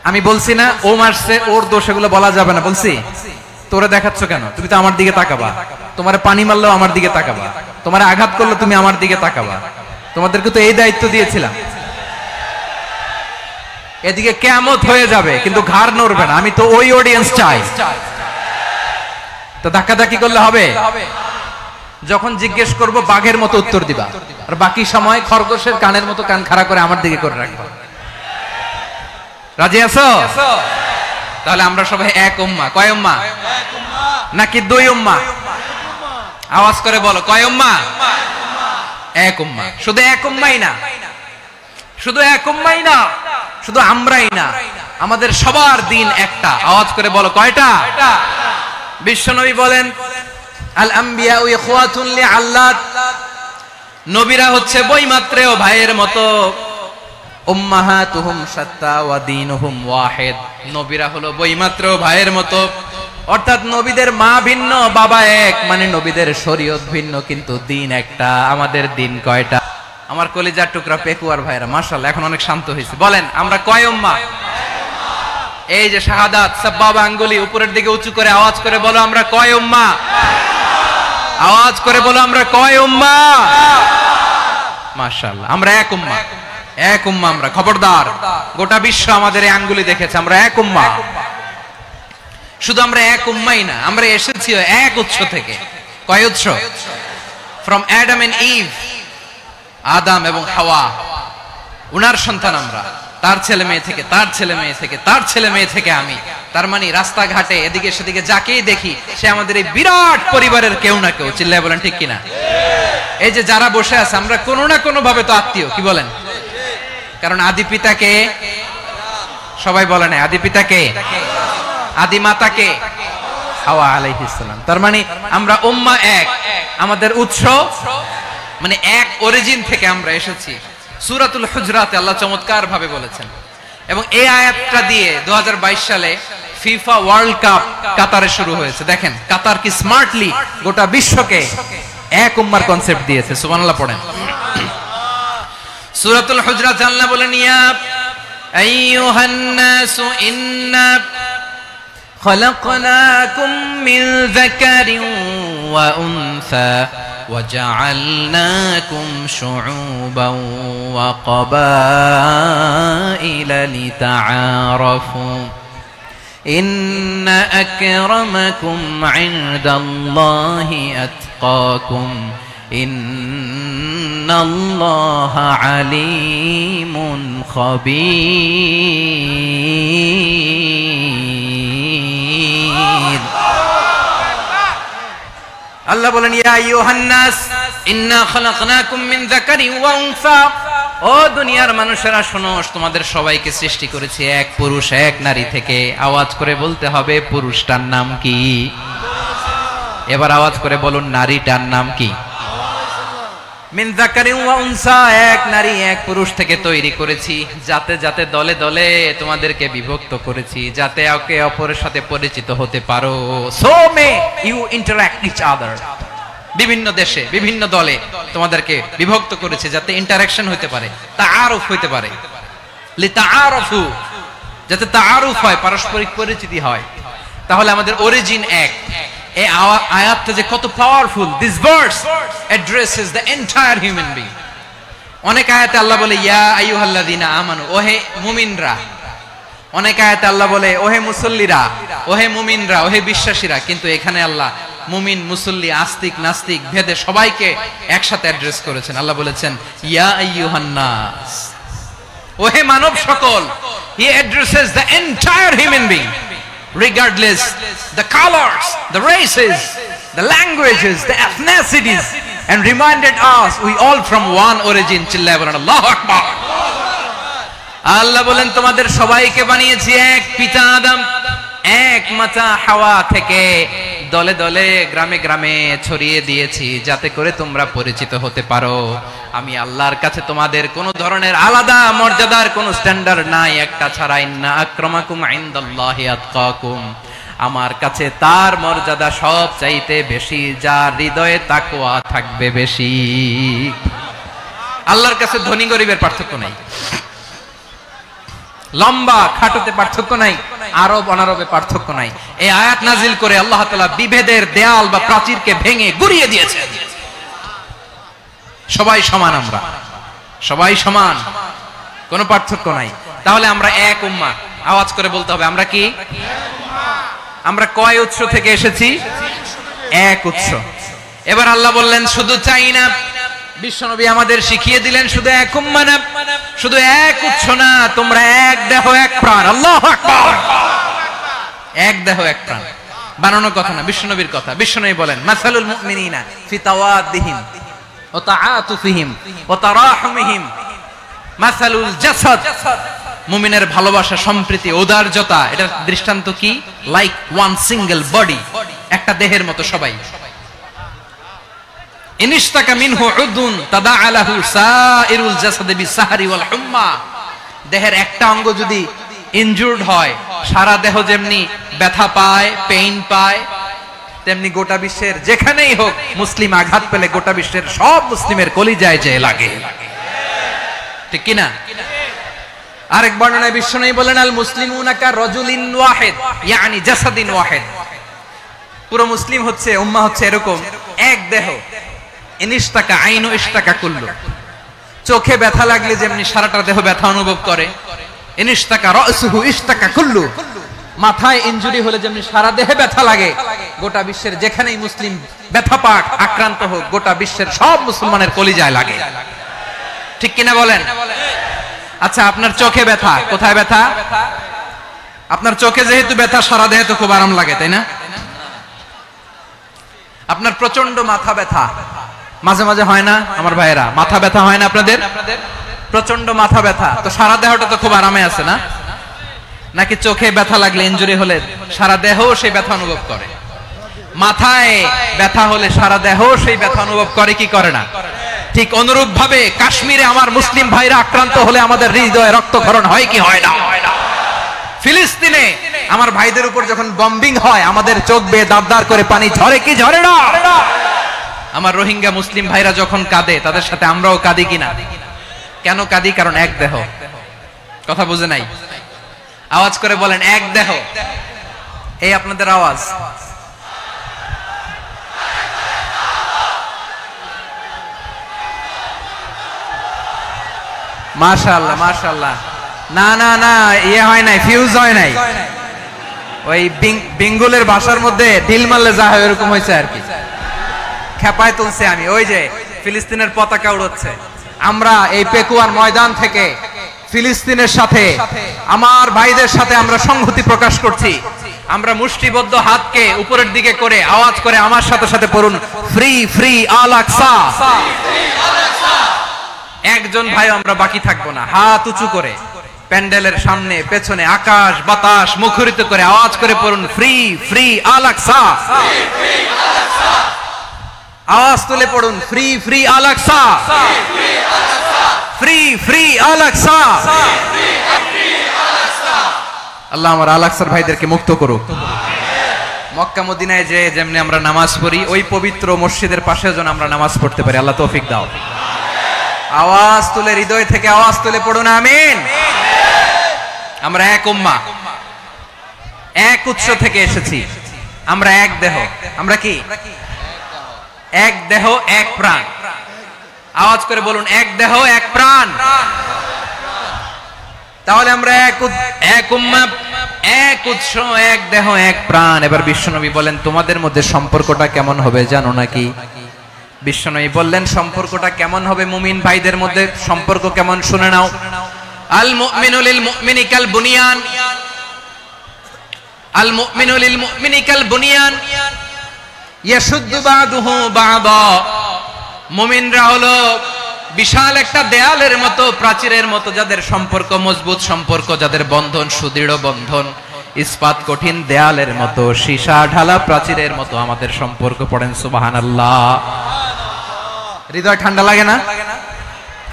আমি বলছি না ও মারছে ওর দোষ, এগুলো বলা যাবে না। বলছি তোরে দেখাচ্ছ কেন? তুমি তো আমার দিকে তাকাবা। তোমারে পানি মারলেও আমার দিকে তাকাবা, তোমারে আঘাত করলে তুমি আমার দিকে তাকাবা। তোমাদেরকে তো এই দায়িত্ব দিয়েছিলাম। এদিকে কিয়ামত হয়ে যাবে কিন্তু ঘাড় নড়বে না, আমি তো ওই অডিয়েন্স চাই। তো ধাক্কাধাক্কি করলে হবে? যখন জিজ্ঞেস করব বাঘের মতো উত্তর দিবা, আর বাকি সময় খরগোশের কানের মতো কান খাড়া করে আমার দিকে করে রাখবা। রাজি আছো? তাহলে আমরা সবাই এক উম্মাহ। কয় উম্মাহ? নাকি দুই উম্মাহ? আওয়াজ করে বলো, কয় উম্মাহ? এক উম্মাহ। শুধু এক উম্মাহই না, শুধু এক উম্মাহই না, শুধু আমরাই না, আমাদের সবার দিন একটা। আওয়াজ করে বলো কয়টা? বিশ্বনবী বলেন, আল আম্বিয়া ইখওয়াতুন লিআল্লাত, নবীরা হচ্ছে বৈমাত্রেয় ভাইয়ের মতো। উম্মাহাতুহুম শাত্তা ওয়া দীনুহুম ওয়াহিদ, নবীরা হলো বৈমাত্রেয় ভাইয়ের মতো। অর্থাৎ নবীদের মা ভিন্ন, বাবা এক, মানে নবীদের শরীয়ত ভিন্ন কিন্তু দিন একটা। আমাদের দিন কয়টা? আমার কলিজার টুকরা পেকুয়ার ভাইরা মাশাআল্লাহ এখন অনেক শান্ত হয়েছে। বলেন আমরা কয় উম্মাহ? এই যে শাহাদাত, সাব্বাবা আঙ্গুলি উপরের দিকে উঁচু করে আওয়াজ করে বলো, আমরা কয় উম্মাহ? আওয়াজ করে বলো, আমরা কয় উম্মাহ? মাশাআল্লাহ, আমরা এক উম্মাহ, এক উম্মাহ আমরা। খবরদার, গোটা বিশ্ব আমাদের এই আঙ্গুলি দেখেছে, আমরা এক উম্মাহ। শুধু আমরা এক উম্মাহই না, আমরা এসেছি এক উৎস থেকে। কয় উৎস? ফ্রম অ্যাডাম এন্ড ইভ, আদম এবং হাওয়া, উনার সন্তান আমরা। তার ছেলে মেয়ে থেকে, তার ছেলে মেয়ে থেকে, তার ছেলে মেয়ে থেকে আমি। তার মানে রাস্তাঘাটে এদিকে সেদিকে যাকেই দেখি সে আমাদের এই বিরাট পরিবারের কেউ না কেউ। চিল্লায় বলেন ঠিক কিনা? এই যে যারা বসে আছে আমরা কোনো না কোনো ভাবে তো আত্মীয়, কি বলেন? কারণ আদি পিতাকে সবাই বলে না, আদি পিতাকে, আদি মাতাকে হাওয়া আলাইহিস সালাম। তার মানে আমরা উম্মাহ এক, আমাদের উৎস মানে এক অরিজিন থেকে আমরা এসেছি। সূরাতুল হুজরাতে আল্লাহ চমৎকার ভাবে বলেছেন, এবং এই আয়াতটা দিয়ে 2022 সালে ফিফা ওয়ার্ল্ড কাপ কাতারে শুরু হয়েছে। দেখেন কাতার কি স্মার্টলি গোটা বিশ্বকে এক উম্মার কনসেপ্ট দিয়েছে। সুবহানাল্লাহ পড়েন। সূরাতুল হুজরাত আল্লাহ বলেন, ইয়া আইয়ুহান নাসু ইন্না খলাকনাকুম মিন যাকারিন ওয়া উনসা وجعلناكم شعوبا وقبائل لتعارفوا إن أكرمكم عند الله أتقاكم إن الله عليم خبير আল্লাহ বলেন ইয়া আইয়ুহান নাস ইন্না খালাকনাকুম মিন যাকারিন ওয়া উনসা ও দুনিয়ার মানুষেরা শোনো তোমাদের সবাইকে সৃষ্টি করেছি এক পুরুষ এক নারী থেকে আওয়াজ করে বলতে হবে পুরুষটার নাম কি এবার আওয়াজ করে বলুন নারীটার নাম কি মিন যাকারিন ওয়া উনসা এক নারী এক পুরুষ থেকে তৈরি করেছি যাতে যাতে দলে দলে তোমাদেরকে বিভক্ত করেছি যাতে একে অপরের সাথে পরিচিত হতে পারো so may you interact each other বিভিন্ন দেশে বিভিন্ন দলে তোমাদেরকে বিভক্ত করেছে যাতে ইন্টারঅ্যাকশন হতে পারে তাআরুফ হতে পারে লিতাআরফু যাতে তাআরুফ হয় পারস্পরিক পরিচিতি হয় তাহলে আমাদের অরিজিন এক এই আয়াতটা যে কত powerful this verse addresses the entire human being অনেক আয়াতে আল্লাহ বলে ইয়া আইয়ুহাল্লাযীনা আমানু ওহে মুমিনরা অনেক আয়াতে আল্লাহ বলে ওহে মুসল্লিরা ওহে মুমিনরা ওহে বিশ্বাসীরা কিন্তু এখানে আল্লাহ মুমিন মুসল্লি আস্তিক নাস্তিক ভেদে সবাইকে একসাথে অ্যাড্রেস করেছেন আল্লাহ বলেছেন ইয়া আইয়ুহান নাস ওহে মানব সকল হি addresses the entire human being regardless the colors the races the languages the ethnicities and reminded us we all from one origin চিল্লায় বলেন আল্লাহু আকবার আল্লাহ বলেন তোমাদের সবাইকে বানিয়েছি এক পিতা আদম এক মাতা হাওয়া থেকে দলে দলে গ্রামে গ্রামে ছড়িয়ে দিয়েছি যাতে করে তোমরা পরিচিত হতে পারো আমি আল্লাহর কাছে তোমাদের কোনো ধরনের আলাদা মর্যাদার কোনো স্ট্যান্ডার্ড নাই একটা ছাড়া ইন্না আক্রামাকুম ইনদাল্লাহি আতকাকুম আমার কাছে তার মর্যাদা সব চাইতে বেশি যার হৃদয়ে তাকওয়া থাকবে বেশি আল্লাহর কাছে ধনী গরিবের পার্থক্য নাই লম্বা খাটোতে পার্থক্য নাই আরব অনারবে পার্থক্য নাই এই আয়াত নাজিল করে আল্লাহ তাআলা বিভেদের দেয়াল বা প্রাচীরকে ভেঙে গুড়িয়ে দিয়েছেন সবাই সমান আমরা সবাই সমান কোনো পার্থক্য নাই তাহলে আমরা এক উম্মাহ আওয়াজ করে বলতে হবে আমরা কি আমরা কয় উৎস থেকে এসেছি এক উৎস এবার আল্লাহ বললেন শুধু চাই না বিশ্বনবী আমাদের শিখিয়ে দিলেন শুধু এক উম্মাহ না শুধু এক উৎস না তোমরা এক দেহ এক প্রাণ আল্লাহু আকবার এক দেহ এক প্রাণ বানানোর কথা না বিশ্বনবীর কথা বিশ্বনবী বলেন মাসালুল মুমিনিনা ফি তাওয়াদ্দিহিম ওয়া তাআতুফিহিম ওয়া তারাহুমিহিম মাসালুল জাসাদ মুমিনের ভালোবাসা সম্প্রীতি ঔদার্যতা এটার দৃষ্টান্ত কি লাইক ওয়ান সিঙ্গেল বডি একটা দেহের মতো সবাই ইনিশতাকা মিনহু উদুন তাদাআলাহু সাইরুল জাসাদি বিসাহরি ওয়াল হুম্মা দেহের একটা অঙ্গ যদি ইনজুরড হয় সারা দেহ যেমনি ব্যথা পায় পেইন পায় তেমনি গোটা বিশ্বের যেখানেই হোক মুসলিম আঘাত পেলে গোটা বিশ্বের সব মুসলিমের কলিজায় যে লাগে ঠিক কি না আরেক বর্ণনায় বিশ্বনবী বলেন আল মুসলিমুনা কা রাজুলিন ওয়াহিদ ইয়ানি জাসাদিন ওয়াহিদ পুরো মুসলিম হচ্ছে উম্মাহ হচ্ছে এরকম এক দেহ ইনিশতাকা আইনু ইশতাকা কুল্লু চোখে ব্যথা লাগলে যেমনি সারাটা দেহ ব্যথা অনুভব করে ইনিশতাকা রাসুহু ইশতাকা কুল্লু মাথায় ইনজুরি হলে যেমনি সারা দেহে ব্যথা লাগে গোটা বিশ্বের যেখানেই মুসলিম ব্যথা পাক আক্রান্ত হোক গোটা বিশ্বের সব মুসলমানের কলিজায় লাগে ঠিক কিনা বলেন আচ্ছা আপনার চোখে ব্যথা কোথায় ব্যথা আপনার চোখে যেহেতু ব্যথা সারা দেহে তো খুব আরাম লাগে তাই না আপনার প্রচন্ড মাথা ব্যথা মাঝে মাঝে হয় না আমার ভাইয়েরা মাথা ব্যথা হয় না আপনাদের প্রচন্ড মাথা ব্যথা তো সারা দেহটা তো খুব আরামে আছে না নাকি চোখে ব্যথা লাগলে ইনজুরি হলে সারা দেহ সেই ব্যথা অনুভব করে মাথায় ব্যথা হলে সারা দেহ সেই ব্যথা অনুভব করে কি করে না ঠিক অনুরূপ ভাবে কাশ্মীরে আমার মুসলিম ভাইরা আক্রান্ত হলে আমাদের হৃদয়ে রক্তক্ষরণ হয় কি হয় না ফিলিস্তিনে আমার ভাইদের উপর যখন বম্বিং হয় আমাদের চোখ বেয়ে দাঁড় করে পানি ঝরে কি ঝরে না আমার রোহিঙ্গা মুসলিম ভাইরা যখন কাঁদে তাদের সাথে আমরাও কাঁদি কিনা কেন কাঁদি কারণ এক দেহ কথা বুঝে নাই আওয়াজ করে বলেন এক দেহ এই আপনাদের আওয়াজ মাশাআল্লাহ মাশাআল্লাহ। না না না, ইয়ে হয় নাই, ফিউজ হয় নাই। ওই বেঙ্গলের ভাষার মধ্যে ঢিল মারলে যা হয় এরকম হয়েছে আর কি। খেপায় তুলছে আমি, ওই যে ফিলিস্তিনের পতাকা উড়াচ্ছে। আমরা এই পেকুয়ার ময়দান থেকে ফিলিস্তিনের সাথে, আমার ভাইদের সাথে আমরা সংহতি প্রকাশ করছি। আমরা মুষ্টিবদ্ধ হাতকে উপরের দিকে করে আওয়াজ করে আমার সাথে সাথে পড়ুন, ফ্রি ফ্রি আল আকসা। একজন ভাই আমরা বাকি থাকবো না, হাত উঁচু করে প্যান্ডেলের সামনে পেছনে আকাশ বাতাস মুখরিত করে আওয়াজ করে পড়ুন, ফ্রি ফ্রি আল আকসা। আওয়াজ তুলে পড়ুন, ফ্রি ফ্রি আল আকসা, ফ্রি ফ্রি আল আকসা। আল্লাহ আমার আল আকসার ভাইদেরকে মুক্ত করুক। মক্কা মদিনায় যে যেমনি আমরা নামাজ পড়ি, ওই পবিত্র মসজিদের পাশে যেন আমরা নামাজ পড়তে পারি। আল্লাহ তৌফিক দাও। আওয়াজ তুলে, হৃদয় থেকে আওয়াজ তুলে পড়ুন আমিন। আমরা এক উম্মাহ, এক উৎস থেকে এসেছি। আমরা এক দেহ। আমরা কি? এক দেহ এক প্রাণ। আওয়াজ করে বলুন, এক দেহ এক প্রাণ। তাহলে আমরা এক উম্মাহ, এক উৎস, এক দেহ এক প্রাণ। এবার বিশ্বনবী বলেন, তোমাদের মধ্যে সম্পর্কটা কেমন হবে জানো নাকি? বিশ্বনবী বললেন, সম্পর্কটা কেমন হবে? মুমিন ভাইদের মধ্যে সম্পর্ক কেমন শুনে নাও। আল মুমিনু লিল মুমিনি কাল বুনিয়ান, আল মুমিনু লিল মুমিনি কাল বুনিয়ান ইয়াশুদ্দু বাদুহু বাদা। মুমিনরা হলো বিশাল একটা দেয়ালের মতো, প্রাচীরের মতো, যাদের সম্পর্ক মজবুত সম্পর্ক, যাদের বন্ধন সুদৃঢ় বন্ধন, ইস্পাত কঠিন দেয়ালের মতো, সীসা ঢালা প্রাচীরের মতো আমাদের সম্পর্ক। পড়েন সুবহানাল্লাহ। হৃদয় ঠান্ডা লাগে না?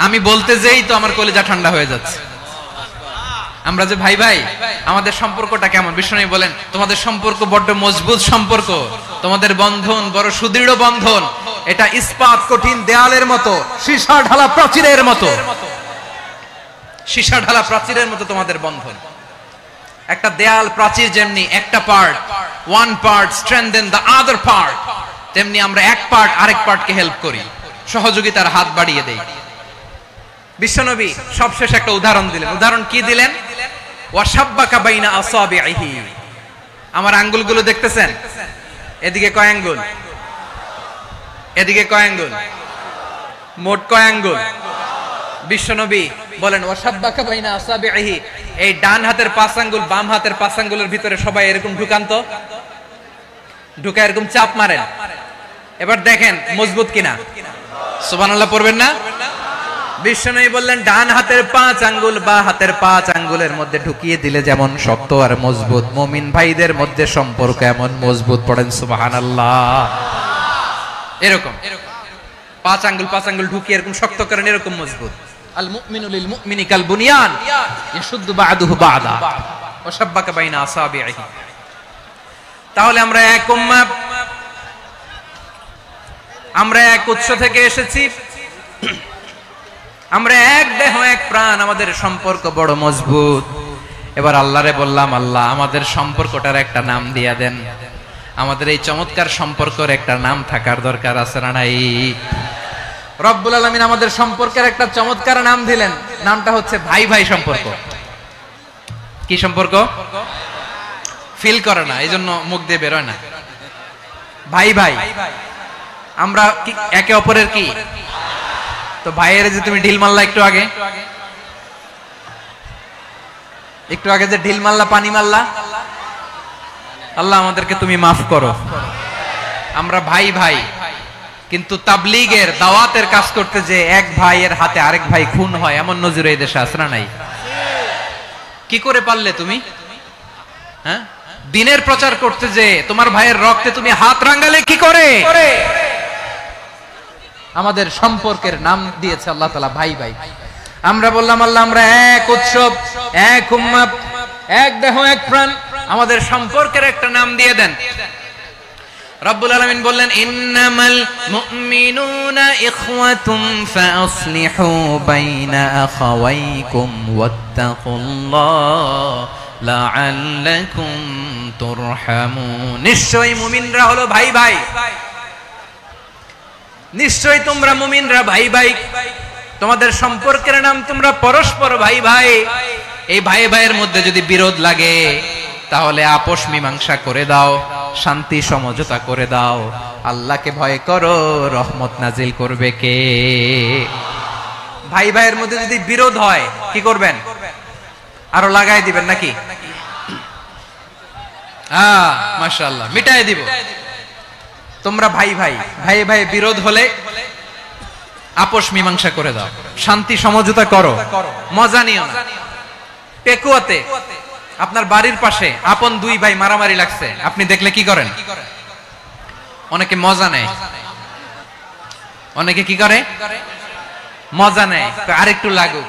আমি বলতে যেই তো আমার কলিজা ঠান্ডা হয়ে যাচ্ছে। আমরা যে ভাই ভাই, আমাদের সম্পর্কটা কেমন? বিষ্ণু বলেন, তোমাদের সম্পর্ক বড্ড মজবুত সম্পর্ক, তোমাদের বন্ধন বড় সুদৃঢ় বন্ধন। এটা ইস্পাত কঠিন দেয়ালের মতো, সীসা ঢালা প্রাচীরের মতো, সীসা ঢালা প্রাচীরের মতো তোমাদের বন্ধন। একটা দেয়াল প্রাচীর যেমনি একটা part, one part strengthen the other part, তেমনি আমরা এক পার্ট আরেক পার্টকে হেল্প করি, সহযোগিতার হাত বাড়িয়ে দেই। বিশ্বনবী সবশেষ একটা উদাহরণ দিলেন। উদাহরণ কি দিলেন? ওয়াশাব্বাকা বাইনা আসাবিহি। আমার আঙ্গুলগুলো দেখতেছেন? এদিকে কয় আঙ্গুল? এদিকে কয় আঙ্গুল? মোট কয় আঙ্গুল? বিশ্বনবী বলেন, ওয়াশাব্বাকা বাইনা আসাবিহি। এই ডান হাতের 5 আঙ্গুল বাম হাতের 5 আঙ্গুলের ভিতরে সবাই এরকম ঢুকান্ত, ঢুকা এরকম চাপ মারেন। এবার দেখেন মজবুত কিনা। সুবহানাল্লাহ পড়বেন না? বিশ্বনবী বললেন, ডান হাতের 5 আঙ্গুল বা হাতের 5 আঙ্গুলের মধ্যে ঢুকিয়ে দিলে যেমন শক্ত আর মজবুত, মুমিন ভাইদের মধ্যে সম্পর্ক এমন মজবুত। পড়েন সুবহানাল্লাহ। এরকম 5 আঙ্গুল ঢুকিয়ে এরকম শক্ত করেন, এরকম মজবুত। আল মুমিনু লিল মুমিনি কাল বুনিয়ান ইয়াশুদ্দু বা'দুহু বা'দা ওয়া শাব্বাকা বাইনা আসাবিহি। তাহলে আমরা এক উম্মাহ, আমরা এক উৎস থেকে এসেছি, আমরা এক দেহ এক প্রাণ, আমাদের সম্পর্ক বড় মজবুত। এবার আল্লাহরে বললাম, আল্লাহ আমাদের সম্পর্কটার একটা নাম দিয়া দেন। আমাদের এই চমৎকার সম্পর্কের একটা নাম থাকার দরকার আছে না নাই? রব্বুল আলামিন আমাদের সম্পর্কের একটা চমৎকার নাম দিলেন। নামটা হচ্ছে ভাই ভাই সম্পর্ক। কি সম্পর্ক? ফিল করে না, এই জন্য মুখ দিয়ে বেরোয় না। ভাই ভাই, আমরা একে অপরের কি? তো ভাইয়ের যে তুমি ঢিল মারলা একটু আগে, একটু আগে যে ঢিল মারলা, পানি মারলা, আল্লাহ আমাদেরকে তুমি মাফ করো। আমরা ভাই ভাই, কিন্তু তাবলীগের দাওয়াতের কাজ করতে যে এক ভাইয়ের হাতে আরেক ভাই খুন হয়, এমন নজির এই দেশে আছে না নাই? কি করে পারলে তুমি? হ্যাঁ, দিনের প্রচার করতে যে তোমার ভাইয়ের রক্তে তুমি হাত রাঙালে কি করে? আমাদের সম্পর্কের নাম দিয়েছে আল্লাহ তাআলা ভাই ভাই। আমরা বললাম, আল্লাহ আমরা এক উৎসব, এক উম্মাহ, এক দেহ এক প্রাণ, আমাদের সম্পর্কের একটা নাম দিয়ে দেন। রব্বুল আলামিন বললেন, ইন্নামাল মুমিনুনা ইখওয়াতুম ফাসলিহু বাইনা আখাওয়াইকুম ওয়াত্তাকুল্লাহ লাআল্লাকুম তুরহামুন। নিশ্চয়ই মুমিনরা হলো ভাই ভাই, নিশ্চয়ই তোমরা মুমিনরা ভাই ভাই, তোমাদের সম্পর্কের নাম তোমরা পরস্পর ভাই ভাই। এই ভাই ভাইয়ের মধ্যে যদি বিরোধ লাগে তাহলে আপোষ মীমাংসা করে দাও, শান্তি সমঝোতা করে দাও। আল্লাহকে ভয় করো, রহমত নাজিল করবে কে? ভাই ভাইয়ের মধ্যে যদি বিরোধ হয় কি করবেন? আরো লাগাই দিবেন নাকি? মাশাআল্লাহ, মিটাই দিব। তোমরা ভাই ভাই ভাই ভাই বিরোধ হলে আপোষ মীমাংসা করে দাও, শান্তি সমঝোতা করো, মজা নিও না। পেকুয়াতে আপনার বাড়ির পাশে আপন দুই ভাই মারামারি লাগছে, আপনি দেখলে কি করেন? অনেকে মজা নেয়। অনেকে কি করে? মজা নেয়, আরেকটু লাগুক।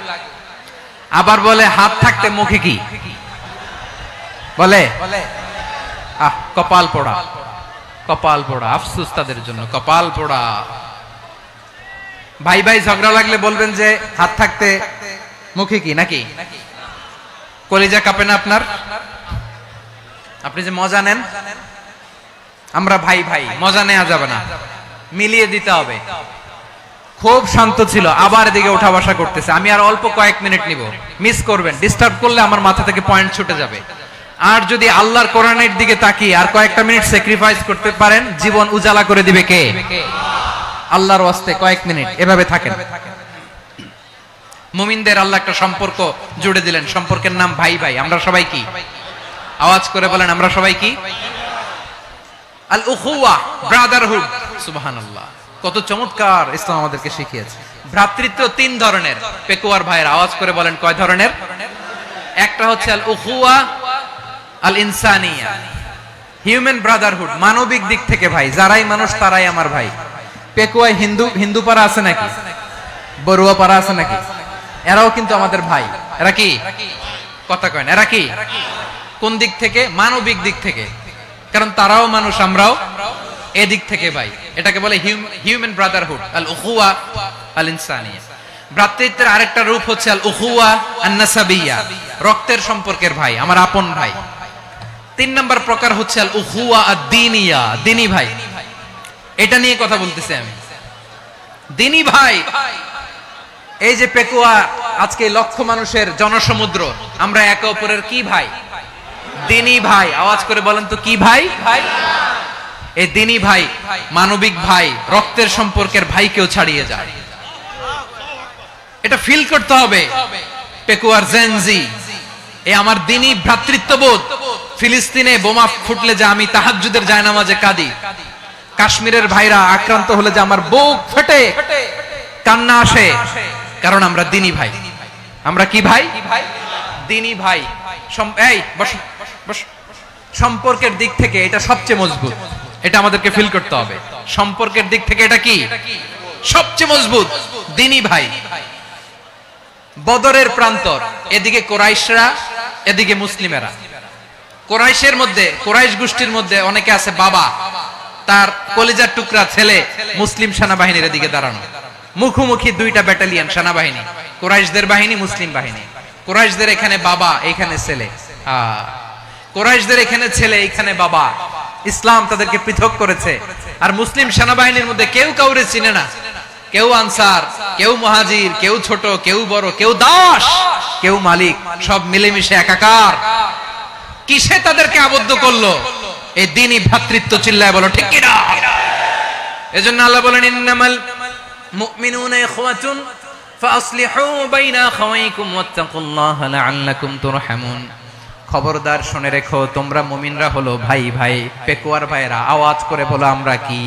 আবার বলে হাত থাকতে মুখে কি বলে? কপাল পোড়া, কপাল পোড়া। আফসোস তাদের জন্য, কপাল পোড়া। ভাই ভাই ঝগড়া লাগলে বলবেন যে হাত থাকতে মুখে কি, নাকি? কলিজা কাঁপে না আপনার? আপনি যে মজা নেন। আমরা ভাই ভাই, মজা নেওয়া যাবে না, মিলিয়ে দিতে হবে। খুব শান্ত ছিল, আবার এদিকে উঠা বসা করতেছে। আমি আর অল্প কয়েক মিনিট নিব, মিস করবেন। ডিস্টার্ব করলে আমার মাথা থেকে পয়েন্ট ছুটে যাবে। আর যদি আল্লাহর কোরআনের দিকে তাকিয়ে আর কয়েকটা মিনিট স্যাক্রিফাইস করতে পারেন, জীবন উজালা করে দিবে কে? আল্লাহর ওয়াস্তে কয়েক মিনিট এভাবে থাকেন। মুমিনদের আল্লাহ একটা সম্পর্ক জুড়ে দিলেন, সম্পর্কের নাম ভাই ভাই। আমরা সবাই কি? আওয়াজ করে বলেন, আমরা সবাই কি? আল উখুওয়া, ব্রাদারহুড। সুবহানাল্লাহ, কত চমৎকার ইসলাম আমাদেরকে শিখিয়েছে। ভ্রাতৃত্ব তিন ধরনের। পেকুয়ার ভাইয়ের আওয়াজ করে বলেন, কয় ধরনের? একটা হচ্ছে আল উখুওয়া আল ইনসানিয়া, হিউম্যান ব্রাদারহুড, মানবিক দিক থেকে ভাই। যারাই মানুষ তারাই আমার ভাই। পেকুয়ায় হিন্দু পাড়া আছে নাকি? বড়ুয়া পাড়া আছে নাকি? এরাও কিন্তু আমাদের ভাই। এরা কি? কথা কয় না। এরা কি? কোন দিক থেকে? মানবিক দিক থেকে। কারণ তারাও মানুষ, আমরাও এদিক থেকে ভাই। এটাকে বলে হিউম্যান ব্রাদারহুড, আল উখুওয়া আল ইনসানিয়া। ভ্রাতৃত্বের আরেকটা রূপ হচ্ছে আল উখুওয়া আন নাসাবিয়া, রক্তের সম্পর্কের ভাই, আমার আপন ভাই। তিন নম্বর প্রকার হচ্ছে আল উখুওয়া আদ-দীনিয়া, দ্বীনি ভাই। এটা নিয়ে কথা বলতেছি আমি। দ্বীনি ভাই, এই যে পেকুয়া আজকে লক্ষ মানুষের জনসমুদ্র, আমরা একে অপরের কি ভাই? দ্বীনি ভাই। আওয়াজ করে বলেন তো, কি ভাই? এই দ্বীনি ভাই, মানবিক ভাই, রক্তের সম্পর্কের ভাইকেও ছাড়িয়ে যায়। এটা ফিল করতে হবে। পেকুয়ার জেনজি, এ আমার দ্বীনি ভ্রাতৃত্ববোধ। ফিলিস্তিনে বোমা ফুটলে যে আমি তাহাজ্জুদের জায়নামাজে কাঁদি, কাশ্মীরের ভাইরা আক্রান্ত হলে যে আমার বুক ফেটে কান্না আসে, কারণ আমরা দ্বীনি ভাই। আমরা কি ভাই? দ্বীনি ভাই। এই বসো বসো। সম্পর্কের দিক থেকে এটা সবচেয়ে মজবুত। এটা আমাদেরকে ফিল করতে হবে। সম্পর্কের দিক থেকে এটা কি? সবচেয়ে মজবুত, দ্বীনি ভাই। বদরের প্রান্তর, এদিকে কোরাইশরা, এদিকে মুসলিমেরা। কোরাইশের মধ্যে, কোরাইশ গোষ্ঠীর মধ্যে অনেকে আছে বাবা, তার কলিজার টুকরা ছেলে মুসলিম সেনাবাহিনীর এদিকে দাঁড়ানো। মুখোমুখি দুইটা ব্যাটালিয়ন সেনাবাহিনী, কোরাইশদের বাহিনী, মুসলিম বাহিনী। কোরাইশদের এখানে বাবা, এখানে ছেলে। কোরাইশদের এখানে ছেলে, এখানে বাবা। ইসলাম তাদেরকে পৃথক করেছে। আর মুসলিম সেনাবাহিনীর মধ্যে কেউ কাউরে চিনে না। কেউ আনসার, কেউ মুহাজির, কেউ ছোট, কেউ বড়, কেউ দাস, কেউ মালিক, সব মিলেমিশে একাকার। কিসে তাদেরকে আবদ্ধ করলো? এই দ্বীনি ভ্রাতৃত্ব। চিল্লায় বলো ঠিক কি না? এজন্য আল্লাহ বলেন, ইন্নামাল মুমিনুনা ইখওয়াতুন ফাসলিহু বাইনা আখাওয়াইকুম ওয়াত্তাকুল্লাহা লাআল্লাকুম তুরহামুন। খবরদার শুনে রেখো, তোমরা মুমিনরা হলো ভাই ভাই। পেকুয়ার ভাইরা আওয়াজ করে বলো, আমরা কি?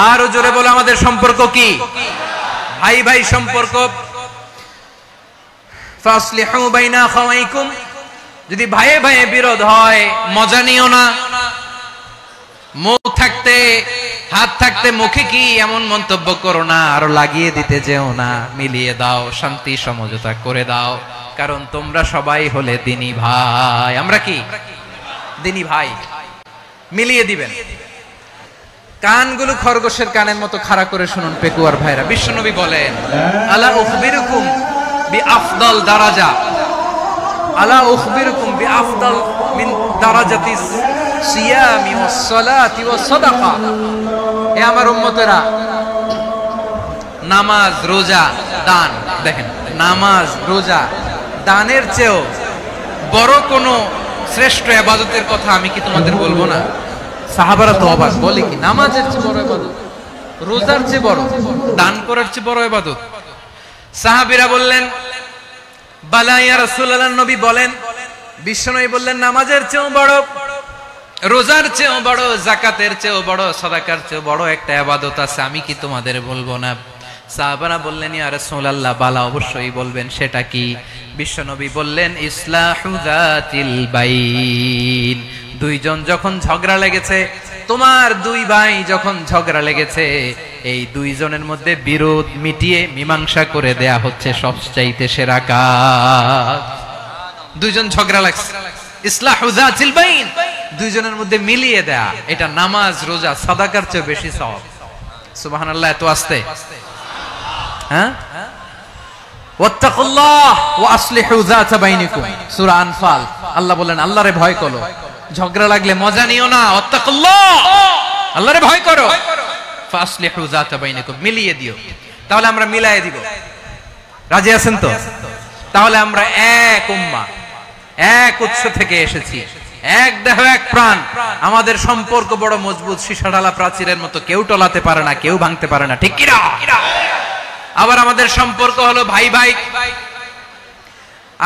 আরো জোরে বলো, আমাদের সম্পর্ক কি? ভাই ভাই সম্পর্ক। ফাসলিহু বাইনা আখাওয়াইকুম, যদি ভাইয়ে ভাইয়ে বিরোধ হয় মজা নিও না। মুখ থাকতে, হাত থাকতে মুখে কি এমন মন্তব্য করো না, আরো লাগিয়ে দিতে যেও না। মিলিয়ে দাও, শান্তি সমঝোতা করে দাও, কারণ তোমরা সবাই হলে দ্বীনি ভাই। আমরা কি? দ্বীনি ভাই। মিলিয়ে দিবেন। কানগুলো খরগোশের কানের মতো খাড়া করে শুনুন পেকুয়ার ভাইরা। বিশ্বনবী বলেন, আলা উখবিরুকুম বিআফদাল দারাজা, আলা উখবিরুকুম বিআফদাল মিন দারাজাতিস সিয়ামি ওয়াস সালাতি ওয়াস সাদাকা। হে আমার উম্মতেরা, নামাজ, রোজা, দান। দেখেন, নামাজ, রোজা, দানের চেয়েও বড় কোন শ্রেষ্ঠ ইবাদতের কথা আমি কি তোমাদের বলবো না? সাহাবারা তো অবাক, বলে কি নামাজের চেয়ে বড় ইবাদত, রোজার চেয়ে বড়, দান করার চেয়ে বড় ইবাদত? সাহাবীরা বললেন, বালা ইয়া রাসূলুল্লাহ, নবী বলেন। বিশ্বনবী বললেন, নামাজের চেয়েও বড়, রোজার চেয়েও বড়, যাকাতের চেয়েও বড়, সাদাকার চেয়েও বড় একটা ইবাদত আছে, আমি কি তোমাদের বলবো না? সাহাবারা বললেন, ইয়া রাসূলুল্লাহ, বালা, অবশ্যই বলবেন, সেটা কি? বিশ্বনবী বললেন, ইসলাহু যাতিল বাইন। দুইজন যখন ঝগড়া লেগেছে, তোমার দুই ভাই যখন ঝগড়া লেগেছে, এই দুইজনের মধ্যে বিরোধ মিটিয়ে মীমাংসা করে দেয়া হচ্ছে সবচাইতে সেরা কাজ। দুইজন ঝগড়া লাগছে, ইসলাহু যাতিল বাইন, দুইজনের মধ্যে মিলিয়ে দেয়া, এটা নামাজ, রোজা, সাদাকার চেয়ে বেশি সওয়াব। সুবহানাল্লাহ, এত আস্তে, হ্যাঁ? ওয়াত্তাকুল্লাহ ওয়া আসলিহু যাতা বাইনিকুম, সূরা আনফাল। আল্লাহ বলেন, আল্লাহরে ভয় করো, ঝগড়া লাগলে মজা নিও না, ওয়াত্তাকুল্লাহ, আল্লাহরে ভয় করো, ফাসলিহু যাতা বাইনিকুম, মিলিয়ে দিও। তাহলে আমরা মিলায়ে দিব, রাজি আছেন তো? তাহলে আমরা এক উম্মাহ, এক উৎস থেকে এসেছি, এক দেহ, এক প্রাণ। আমাদের সম্পর্ক বড় মজবুত, সীসাঢালা প্রাচীরের মতো, কেউ টলাতে পারে না, কেউ ভাঙতে পারে না, ঠিক কি না? আবার আমাদের সম্পর্ক হলো ভাই ভাই।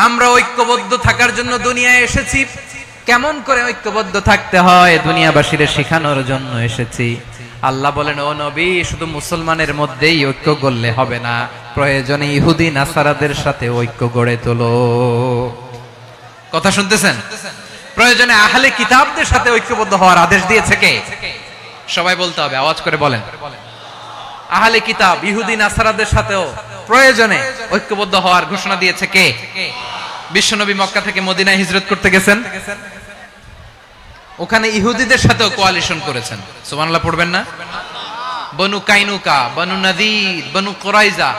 আমরা ঐক্যবদ্ধ থাকার জন্য দুনিয়ায় এসেছি। কেমন করে ঐক্যবদ্ধ থাকতে হয় দুনিয়াবাসীদের শেখানোর জন্য এসেছি। আল্লাহ বলেন, ও নবী, শুধু মুসলমানের মধ্যেই ঐক্য গড়লে হবে না, প্রয়োজনে ইহুদি নাসারাদের সাথে ঐক্য গড়ে তোলো। কথা শুনতেছেন? প্রয়োজনে আহলে কিতাবদের সাথে ঐক্যবদ্ধ হওয়ার আদেশ দিয়েছে কে? সবাই বলতে হবে, আওয়াজ করে বলেন। আহলে কিতাব, ইহুদি নাসারাদের সাথেও প্রয়োজনে ঐক্যবদ্ধ হওয়ার ঘোষণা দিয়েছে কে? বিশ্বনবী মক্কা থেকে মদিনায় হিজরত করতে গেছেন, ওখানে ইহুদিদের সাথেও কোয়ালিশন করেছেন। সুবহানাল্লাহ পড়বেন না? বনু কাইনুকা, বনু নাদির, বনু কুরাইজা,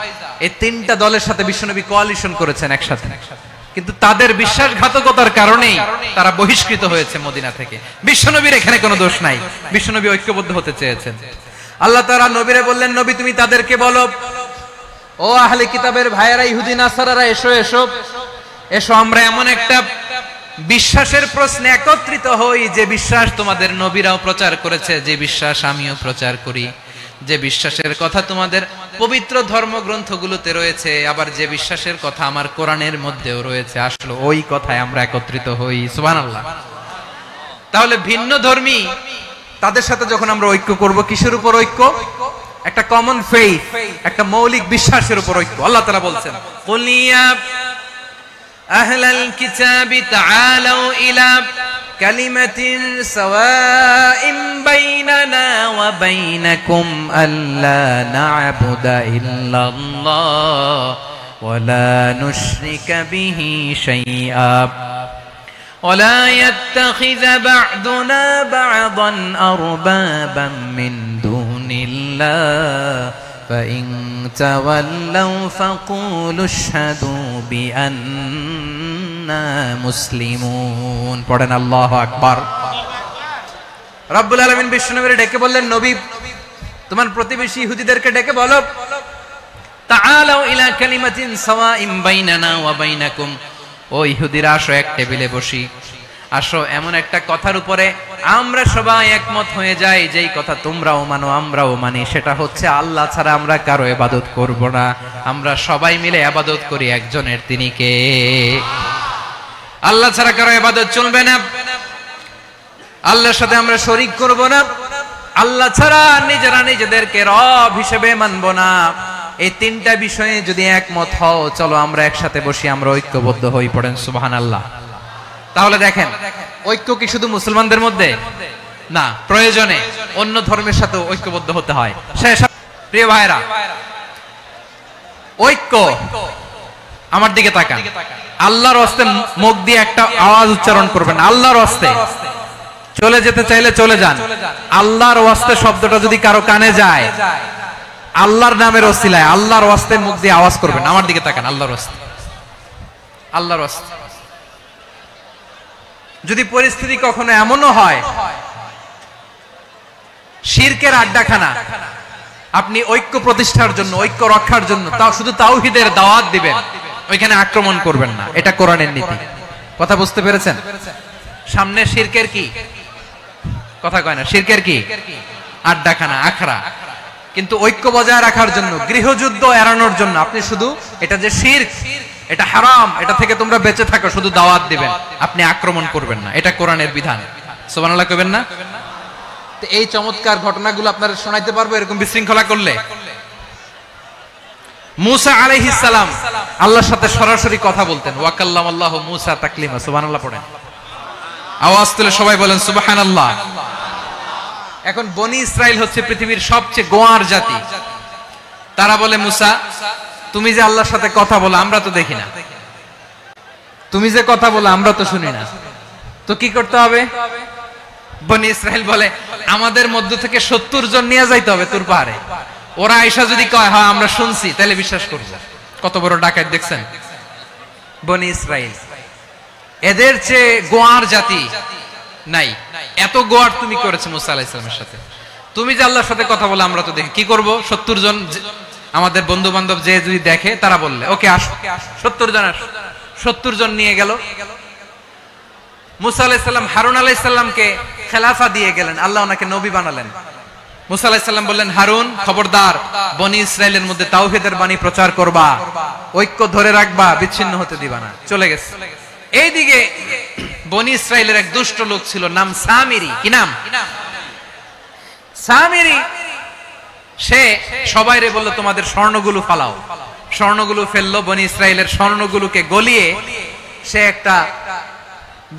এই তিনটা দলের সাথে বিশ্বনবী কোয়ালিশন করেছেন একসাথে। কিন্তু তাদের বিশ্বাসঘাতকতার কারণেই তারা বহিষ্কৃত হয়েছে মদিনা থেকে। বিশ্বনবীর এখানে কোনো দোষ নাই, বিশ্বনবী ঐক্যবদ্ধ হতে চেয়েছেন। আল্লাহ তাআলা নবীরে বললেন, নবী তুমি তাদেরকে বলো, ও আহলে কিতাবের ভাইয়েরা, ইহুদি নাসারারা, এসো এসো এসো, আমরা এমন একটা বিশ্বাসের প্রশ্নে একত্রিত হই, যে বিশ্বাস তোমাদের নবীরাও প্রচার করেছে, যে বিশ্বাস আমিও প্রচার করি, যে বিশ্বাসের কথা তোমাদের পবিত্র ধর্মগ্রন্থগুলোতে রয়েছে, আবার যে বিশ্বাসের কথা আমার কোরআনের মধ্যেও রয়েছে, আসলে ওই কথায় আমরা একত্রিত হই। সুবহানাল্লাহ। তাহলে ভিন্ন ধর্মী তাদের সাথে যখন আমরা ঐক্য করব, কিসের উপর ঐক্য? একটা কমন ফেইথ, একটা মৌলিক বিশ্বাসের উপর ঐক্য। আল্লাহ তাআলা বলছেন, কুল ইয়া আহলাল কিতাবি তাআলাউ ইলা কালিমাতিন সাওয়াইন বাইনানা ওয়া বাইনাকুম আল্লা না'বুদা ইল্লাল্লাহ ওয়া লা নুশরিকা বিহি শাইআ ولا يتخذ بعضنا بعضا أربابا من دون الله فإن تولوا فقولوا اشهدوا بأننا مسلمون। পড়েন আল্লাহু আকবার। রব্বুল আলামিন বিশ্বনবীকে ডেকে বললেন, নবী তোমার প্রতিবেশী ইহুদিদেরকে ডেকে বলো, তাআলাউ ইলা কালিমাতিন সাওয়াইন বাইনানা ওয়া বাইনাকুম, ও ইহুদিরা, আসো এক টেবিলে বসি, আসো এমন একটা কথার উপরে আমরা সবাই একমত হয়ে যাই, যেই কথা তোমরাও মানো আমরাও মানি, সেটা হচ্ছে আল্লাহ ছাড়া আমরা কারো ইবাদত করব না, আমরা সবাই মিলে ইবাদত করি একজনের, তিনি কে? আল্লাহ ছাড়া কারো ইবাদত চলবে না, আল্লাহর সাথে আমরা শরীক করব না, আল্লাহ ছাড়া নিজেরা নিজেদেরকে রব হিসেবে মানব না। এই তিনটা বিষয়ে যদি একমত হও, চলো আমরা একসাথে বসি, আমরা ঐক্যবদ্ধ হই। পড়েন সুবহানাল্লাহ। তাহলে দেখেন, ঐক্য কি শুধু মুসলমানদের মধ্যে না, প্রয়োজনে অন্য ধর্মের সাথে ঐক্যবদ্ধ হতে হয়। প্রিয় ভাইরা, ঐক্য, আমার দিকে তাকান, আল্লাহর ওয়াস্তে মুখ দিয়ে একটা আওয়াজ উচ্চারণ করবেন, আল্লাহর ওয়াস্তে। চলে যেতে চাইলে চলে যান, আল্লাহর ওয়াস্তে শব্দটা যদি কারো কানে যায়, আল্লাহর নামের ওসিলায় আল্লাহর ওয়াস্তে মুখ দিয়ে আওয়াজ করবেন। আমার দিকে তাকান, আল্লাহর ওয়াস্তে, আল্লাহর ওয়াস্তে। যদি পরিস্থিতি কখনো এমনও হয় শিরকের আড্ডাখানা, আপনি ঐক্য প্রতিষ্ঠার জন্য, ঐক্য রক্ষার জন্য তাও শুধু তাওহীদের দাওয়াত দিবেন, ওইখানে আক্রমণ করবেন না। এটা কোরআনের নীতি। কথা বুঝতে পেরেছেন? সামনে শিরকের কি কথা কয় না, শিরকের কি আড্ডাখানা, আখড়া। কিন্তু ঐক্য বজায় রাখার জন্য, গৃহযুদ্ধ এড়ানোর জন্য আপনি শুধু এটা যে শিরক, এটা হারাম, এটা থেকে তোমরা বেঁচে থাকো, শুধু দাওয়াত দিবেন, আপনি আক্রমণ করবেন না। এটা কোরআনের বিধান। সুবহানাল্লাহ কইবেন না? তো এই চমৎকার ঘটনাগুলো আপনারা শোনাইতে পারবো এরকম বিশৃঙ্খলা করলে। মুসা আলাইহিস সালাম আল্লাহর সাথে সরাসরি কথা বলতেন। ওয়া কাল্লামাল্লাহু মুসা তাকলিমা। সুবহানাল্লাহ পড়েন, আওয়াজ তুলে সবাই বলেন সুবহানাল্লাহ। এখন বনি ইসরাইল হচ্ছে পৃথিবীর সবচেয়ে গোয়ার জাতি। তারা বলে, মুসা তুমি যে আল্লাহর সাথে কথা বলো আমরা তো দেখি না, তুমি যে কথা বলো আমরা তো শুনি না, তো কি করতে হবে? বনি ইসরাইল বলে, আমাদের মধ্য থেকে 70 জন নিয়ে যাইতে হবে তোর পাহাড়ে। ওরা আয়েশা যদি কয় হ্যাঁ আমরা শুনছি, তাহলে বিশ্বাস করব। কত বড় ডাকাত দেখছেন বনি ইসরাইল। এদের চেয়ে গোয়ার জাতি নাই। এত গোয়ার তুমি করেছো মুসা আলাইহিস সালামের সাথে। তুমি যে আল্লাহর সাথে কথা বলে আমরা তো দেখি, কি করব? 70 জন আমাদের বন্ধু বান্ধব যে যদি দেখে, তারা বললে ওকে আসো, 70 জন আসো। 70 জন নিয়ে গেল। মুসা আলাইহিস সালাম হারুন আলাইহিস সালামকে খেলাফা দিয়ে গেলেন, আল্লাহ ওনাকে নবী বানালেন। মুসা আলাইহিস সালাম বললেন, হারুন খবরদার, বনি ইসরাইলের মধ্যে তাওহীদের বাণী প্রচার করবা, ঐক্য ধরে রাখবা, বিচ্ছিন্ন হতে দিবা না। চলে গেছে। এইদিকে বনি ইসরাইলের এক দুষ্ট লোক ছিল, নাম সামিরি। কি নাম? সামিরি। সে সবাইরে বলল তোমাদের স্বর্ণগুলো ফালাও। স্বর্ণগুলো ফেললো। বনি ইসরাইলের স্বর্ণগুলোকে গলিয়ে সে একটা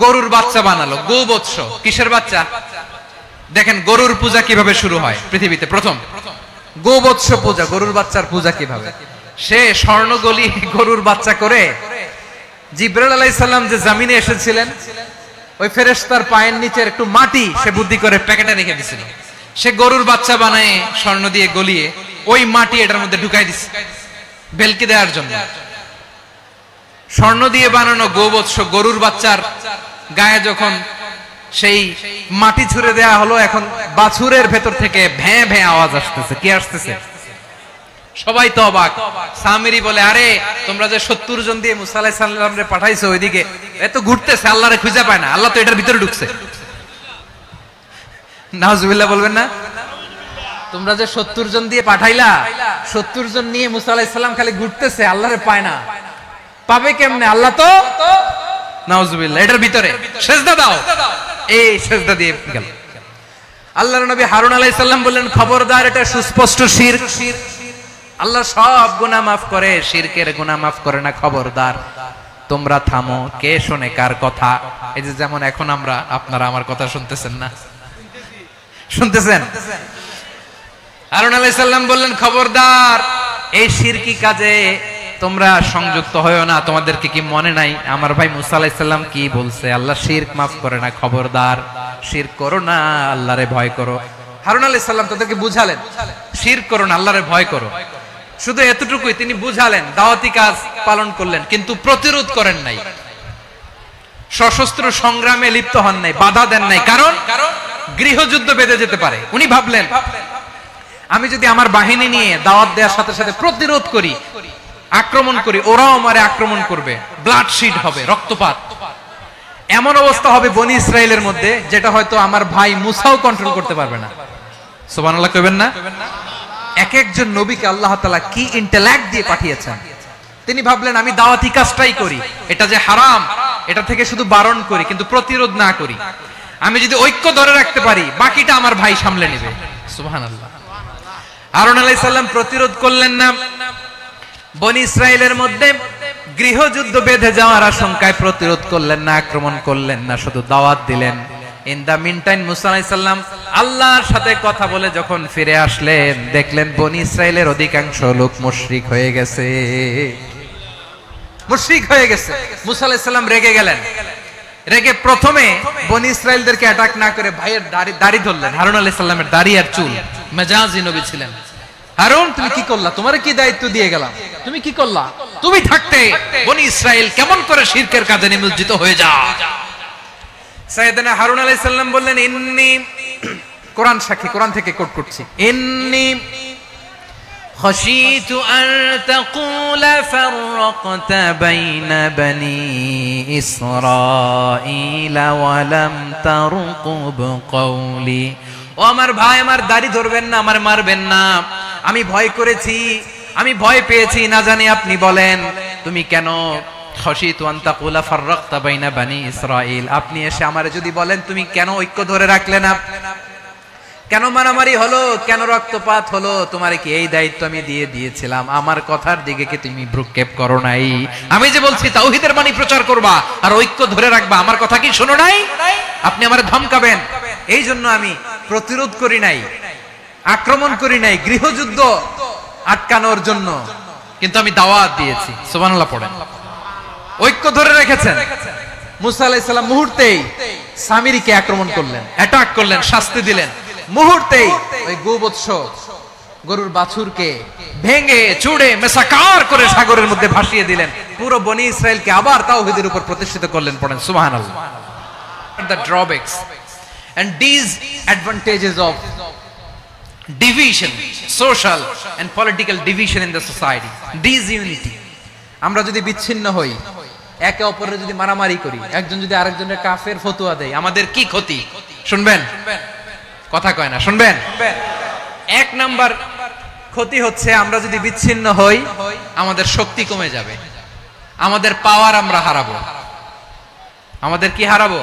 গরুর বাচ্চা বানালো। গোবৎস। কিসের বাচ্চা? দেখেন গরুর পূজা কিভাবে শুরু হয় পৃথিবীতে প্রথম। গোবৎস পূজা, গরুর বাচ্চার পূজা কিভাবে। সে স্বর্ণ গলিয়ে গরুর বাচ্চা করে, জিবরাইল আলাইহিস সালাম যে জমিনে এসেছিলেন, ওই ফেরেশতার পায়ের নিচের একটু মাটি সে বুদ্ধি করে প্যাকেটে রেখে দিয়েছিল। সে গরুর বাচ্চা বানায় স্বর্ণ দিয়ে গলিয়ে ওই মাটি এটার মধ্যে ঢুকাই দিছে বেলকে দেওয়ার জন্য। স্বর্ণ দিয়ে বানানো গোবৎস গরুর বাচ্চার গায়ে যখন সেই মাটি ছুঁড়ে দেয়া হলো, এখন বাছুরের ভেতর থেকে ভ্যাঁ ভ্যাঁ আওয়াজ আসতেছে। কি আসতেছে? সবাই তো অবাক। সামিরি বলে, আরে তোমরা যে 70 জন দিয়ে মুসা আলাইহিস সালামরে পাঠাইছো ওইদিকে, এত ঘুরতেছে, আল্লাহরে খুঁজে পায় না, আল্লাহ তো এটার ভিতরে ঢুকছে। নাউজুবিল্লাহ বলবেন না? তোমরা যে 70 জন দিয়ে পাঠাইলা, 70 জন নিয়ে মুসা আলাইহিস সালাম খালি ঘুরতেছে, আল্লাহরে পায় না। পাবে কেমনে? আল্লাহ তো নাউজুবিল্লাহ এটার ভিতরে। সিজদা দাও। এই সিজদা দিয়ে গেল। আল্লাহর নবী হারুন আলাইহিস সালাম বললেন, খবরদার, এটা সুস্পষ্ট শিরক। আল্লাহ সব গুনাহ মাফ করে, শিরকের গুনাহ মাফ করে না। খবরদার, তোমরা থামো। কে শোনে কার কথা? এই যে যেমন এখন আপনারা আমার কথা শুনতেছেন না? শুনতেছেন? হারুন আলাইহিস সালাম বললেন, খবরদার, এই শিরকি কাজে তোমরা সংযুক্ত হয়ো না। তোমাদেরকে কি মনে নাই আমার ভাই মুসা আলাইহিস সালাম কি বলছে? আল্লাহ শিরক মাফ করে না। খবরদার, শিরক করো না, আল্লাহরে ভয় করো। হারুন আলাইহিস সালাম তাদেরকে বুঝালেন, শিরক করো না, আল্লাহরে ভয় করো। শুধু এতটুকুই তিনি বুঝালেন, দাওয়াতি কাজ পালন করলেন, কিন্তু প্রতিরোধ করেন নাই, সশস্ত্র সংগ্রামে লিপ্ত হন নাই, বাধা দেন নাই। কারণ গৃহযুদ্ধ বেঁধে যেতে পারে। উনি ভাবলেন, আমি যদি আমার বাহিনী নিয়ে দাওয়াত দেওয়ার সাথে সাথে প্রতিরোধ করি, আক্রমণ করি, ওরাও আমারে আক্রমণ করবে, ব্লাডশিড হবে, রক্তপাত। এমন অবস্থা হবে বনি ইসরাইলের মধ্যে যেটা হয়তো আমার ভাই মুসাও কন্ট্রোল করতে পারবে না। সুবহানাল্লাহ কইবেন না? এক একজন নবীকে আল্লাহ তাআলা কি ইন্টেলেক্ট দিয়ে পাঠিয়েছেন। তিনি ভাবলেন, আমি দাওয়াতি কাজটাই করি, এটা যে হারাম এটা থেকে শুধু বারণ করি, কিন্তু প্রতিরোধ না করি। আমি যদি ঐক্য ধরে রাখতে পারি, বাকিটা আমার ভাই সামলে নেবে। সুবহানাল্লাহ। হারুন আলাইহিস সালাম প্রতিরোধ করলেন না। বনি ইসরাইলের মধ্যে গৃহযুদ্ধ বেঁধে যাওয়ার আশঙ্কায় প্রতিরোধ করলেন না, আক্রমণ করলেন না, শুধু দাওয়াত দিলেন। ইন দা মিন টাইম মুসা আলাইহিস সালাম আল্লাহর সাথে কথা বলে যখন ফিরে আসলেন, দেখলেন বনি ইসরাইলের অধিকাংশ লোক মুশরিক হয়ে গেছে। মুশরিক হয়ে গেছে। মুসা আলাইহিস সালাম রেগে গেলেন। রেগে প্রথমে বনি ইসরাইলদেরকে অ্যাটাক না করে ভাইয়ের দাড়ি ধরলেন। হারুন আলাইহিস সালামের দাড়ি আর চুল। মেজাজি নবী ছিলেন। হারুন, তুমি কি করলা? তোমারে কি দায়িত্ব দিয়ে গেলাম? তুমি কি করলা? তুমি থাকতে বনি ইসরাইল কেমন করে শিরকের কাজে নিমজ্জিত হয়ে যায়? সাইয়েদনা হারুন আলাইহিস সালাম বললেন, ইন্নী, কোরআন সাক্ষী, কোরআন থেকে কোট করছি, ইন্নী خشيت أن تقول فرقت بين بني إسرائيل ولم ترقب قولي ও আমার ভাই, আমার দাড়ি ধরবেন না, আমার মারবেন না। আমি ভয় করেছি, আমি ভয় পেয়েছি, না জানি আপনি বলেন তুমি কেন খশিতু আন তাকুলা ফাররাকতা বাইনা বানি ইসরাইল, আপনি এসে আমারে যদি বলেন তুমি কেন ঐক্য ধরে রাখলে না, কেন মারামারি হলো, কেন রক্তপাত হলো, তোমারে কি এই দায়িত্ব আমি দিয়ে দিয়েছিলাম? আমার কথার দিকে কি তুমি ভ্রুক্ষেপ করো নাই? আমি যে বলছি তাওহীদের বাণী প্রচার করবা আর ঐক্য ধরে রাখবা, আমার কথা কি শোনো নাই? আপনি আমারে ধমকাবেন, এই জন্য আমি প্রতিরোধ করি নাই, আক্রমণ করি নাই, গৃহযুদ্ধ আটকানোর জন্য, কিন্তু আমি দাওয়াত দিয়েছি। সুবহানাল্লাহ পড়েন। ঐক্য ধরে রেখেছেন। মুসা আলাইহিস সালাম মুহূর্তেই সামিরীকে আক্রমণ করলেন, অ্যাটাক করলেন, শাস্তি দিলেন। মুহূর্তেই ওই গোবৎস গরুর বাছুরকে ভেঙে চুড়ে মেসাকার করে সাগরের মধ্যে ভাসিয়ে দিলেন। পুরো বনি ইসরায়েলকে আবার তাওহীদের উপর প্রতিষ্ঠিত করলেন। পড়েন সুবহানাল্লাহ। The drawbacks and disadvantages of division, social and political division in the society, disunity. আমরা যদি বিচ্ছিন্ন হই, একে অপরের যদি মারামারি করি, একজন যদি আরেকজনের কাফের ফতোয়া দেয়, আমাদের কি ক্ষতি? শুনবেন? কথা কয় না, শুনবেন? এক নাম্বার ক্ষতি হচ্ছে আমরা যদি বিচ্ছিন্ন হই, আমাদের শক্তি কমে যাবে, আমাদের পাওয়ার আমরা হারাবো। আমাদের কি হারাবো?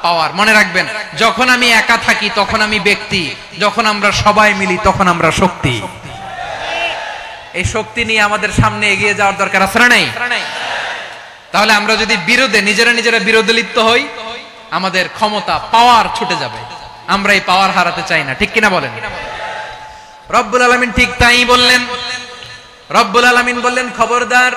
পাওয়ার। মনে রাখবেন, যখন আমি একা থাকি তখন আমি ব্যক্তি, যখন আমরা সবাই মিলি তখন আমরা শক্তি। এই শক্তি নিয়ে আমাদের সামনে এগিয়ে যাওয়ার দরকার আছে না নাই? তাহলে আমরা যদি বিরোধে নিজেরা বিরোধে লিপ্ত হই, আমাদের ক্ষমতা, পাওয়ার ছুটে যাবে। আমরা এই পাওয়ার হারাতে চাই না, ঠিক কিনা বলেন? রব্বুল আলামিন ঠিক তাই বললেন। রব্বুল আলামিন বললেন, খবরদার,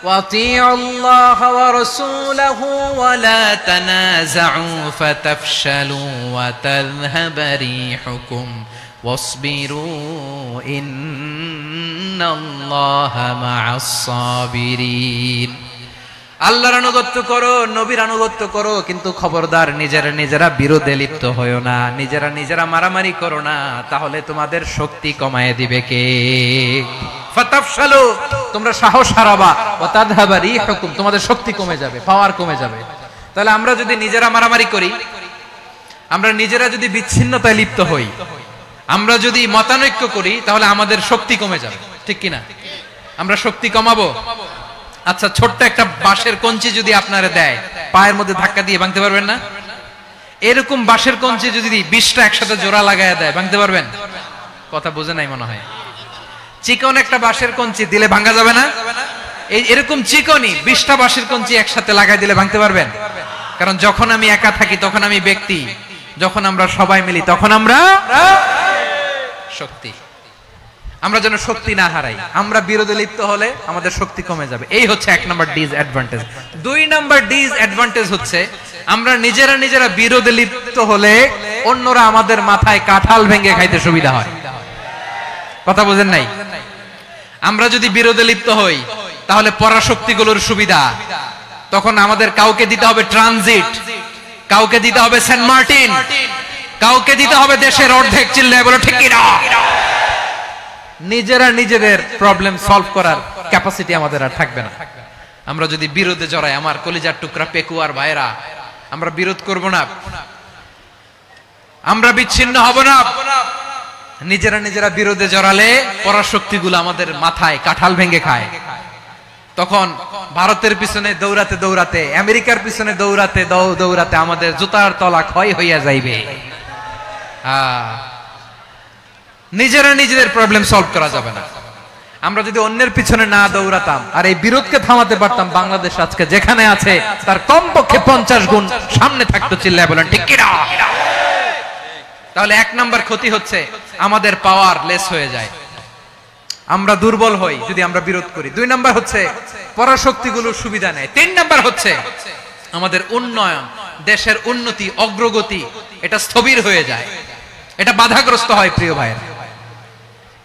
ওয়াতিউল্লাহ ওয়া রাসূলাহু ওয়া লা তানাযাউ ফাতাফশালু ওয়া তাযহাবা রিহুকুম ওয়াসবিরু ইন্নাল্লাহা মা'আস সাবিরিন। আল্লাহর আনুগত্য করো, নবীর আনুগত্য করো, কিন্তু খবরদার নিজেরা বিরোধে লিপ্ত হয়ো না, নিজেরা মারামারি করো না, তাহলে তোমাদের শক্তি কমায় দিবে কে? ফাতাফশালু, তোমরা সাহস হারাবা, ওয়া তাযহাবা রিহুকুম, তোমাদের শক্তি কমে যাবে, পাওয়ার কমে যাবে। তাহলে আমরা যদি নিজেরা মারামারি করি, আমরা নিজেরা যদি বিচ্ছিন্নতায় লিপ্ত হই, আমরা যদি মতানৈক্য করি, তাহলে আমাদের শক্তি কমে যাবে, ঠিক কিনা? আমরা শক্তি কমাবো। আচ্ছা, ছোট্ট একটা বাঁশের কঞ্চি যদি আপনারা দেয়, পায়ের মধ্যে ধাক্কা দিয়ে ভাঙতে পারবেন না? এরকম বাঁশের কঞ্চি যদি 20টা একসাথে জোড়া লাগায় দেয়, ভাঙতে পারবেন? কথা বুঝে নাই মনে হয়। চিকন একটা বাঁশের কঞ্চি দিলে ভাঙা যাবে না? এরকম চিকনই 20টা বাঁশের কঞ্চি একসাথে লাগাই দিলে ভাঙতে পারবেন? কারণ যখন আমি একা থাকি তখন আমি ব্যক্তি, যখন আমরা সবাই মিলি তখন আমরা শক্তি। আমরা যেন শক্তি না হারাই। আমরা বিরোধে লিপ্ত হলে আমাদের শক্তি কমে যাবে। এই হচ্ছে 1 নাম্বার ডিসঅ্যাডভান্টেজ। 2 নাম্বার ডিসঅ্যাডভান্টেজ হচ্ছে আমরা নিজেরা বিরোধে লিপ্ত হলে অন্যরা আমাদের মাথায় কাঁঠাল ভেঙে খাইতে সুবিধা হয়। কথা বুঝেন নাই? আমরা যদি বিরোধে লিপ্ত হই তাহলে পরাশক্তিগুলোর সুবিধা, তখন আমাদের কাউকে দিতে হবে ট্রানজিট, কাউকে দিতে হবে সেন্ট মার্টিন, কাউকে দিতে হবে দেশের অর্ধেক। চিল্লায় বলো ঠিক কিনা? নিজেদের প্রবলেম সলভ করার ক্যাপাসিটি আমাদের আর থাকবে না। আমরা যদি বিরোধে জড়াই, আমার কলিজার টুকরা পেকুয়ার ভাইরা, আমরা বিরোধ করব না, আমরা বিচ্ছিন্ন হব না। নিজেরা বিরোধে জড়ালে পরাশক্তিগুলো আমাদের মাথায় কাঁঠাল ভেঙে খায়। তখন ভারতের পিছনে দৌড়াতে, আমেরিকার পিছনে দৌড়াতে আমাদের জুতার তলা ক্ষয় হইয়া যাইবে। নিজেদের প্রবলেম সলভ করা যাবে না। আমরা যদি অন্যের পিছনে না দৌড়াতাম আর এই বিরোধকে থামাতে পারতাম, বাংলাদেশ আজকে যেখানে আছে তার কমপক্ষে 50 গুণ সামনে থাকতো। চিল্লায় বলেন ঠিক কিনা? তাহলে 1 নাম্বার ক্ষতি হচ্ছে আমাদের পাওয়ার লেস হয়ে যায়, আমরা দুর্বল হই যদি আমরা বিরোধ করি। 2 নাম্বার হচ্ছে পরাশক্তিগুলোর সুবিধা নেয়। 3 নাম্বার হচ্ছে আমাদের উন্নয়ন, দেশের উন্নতি, অগ্রগতি, এটা স্থবির হয়ে যায়, এটা বাধাগ্রস্ত হয়। প্রিয় ভাইয়েরা,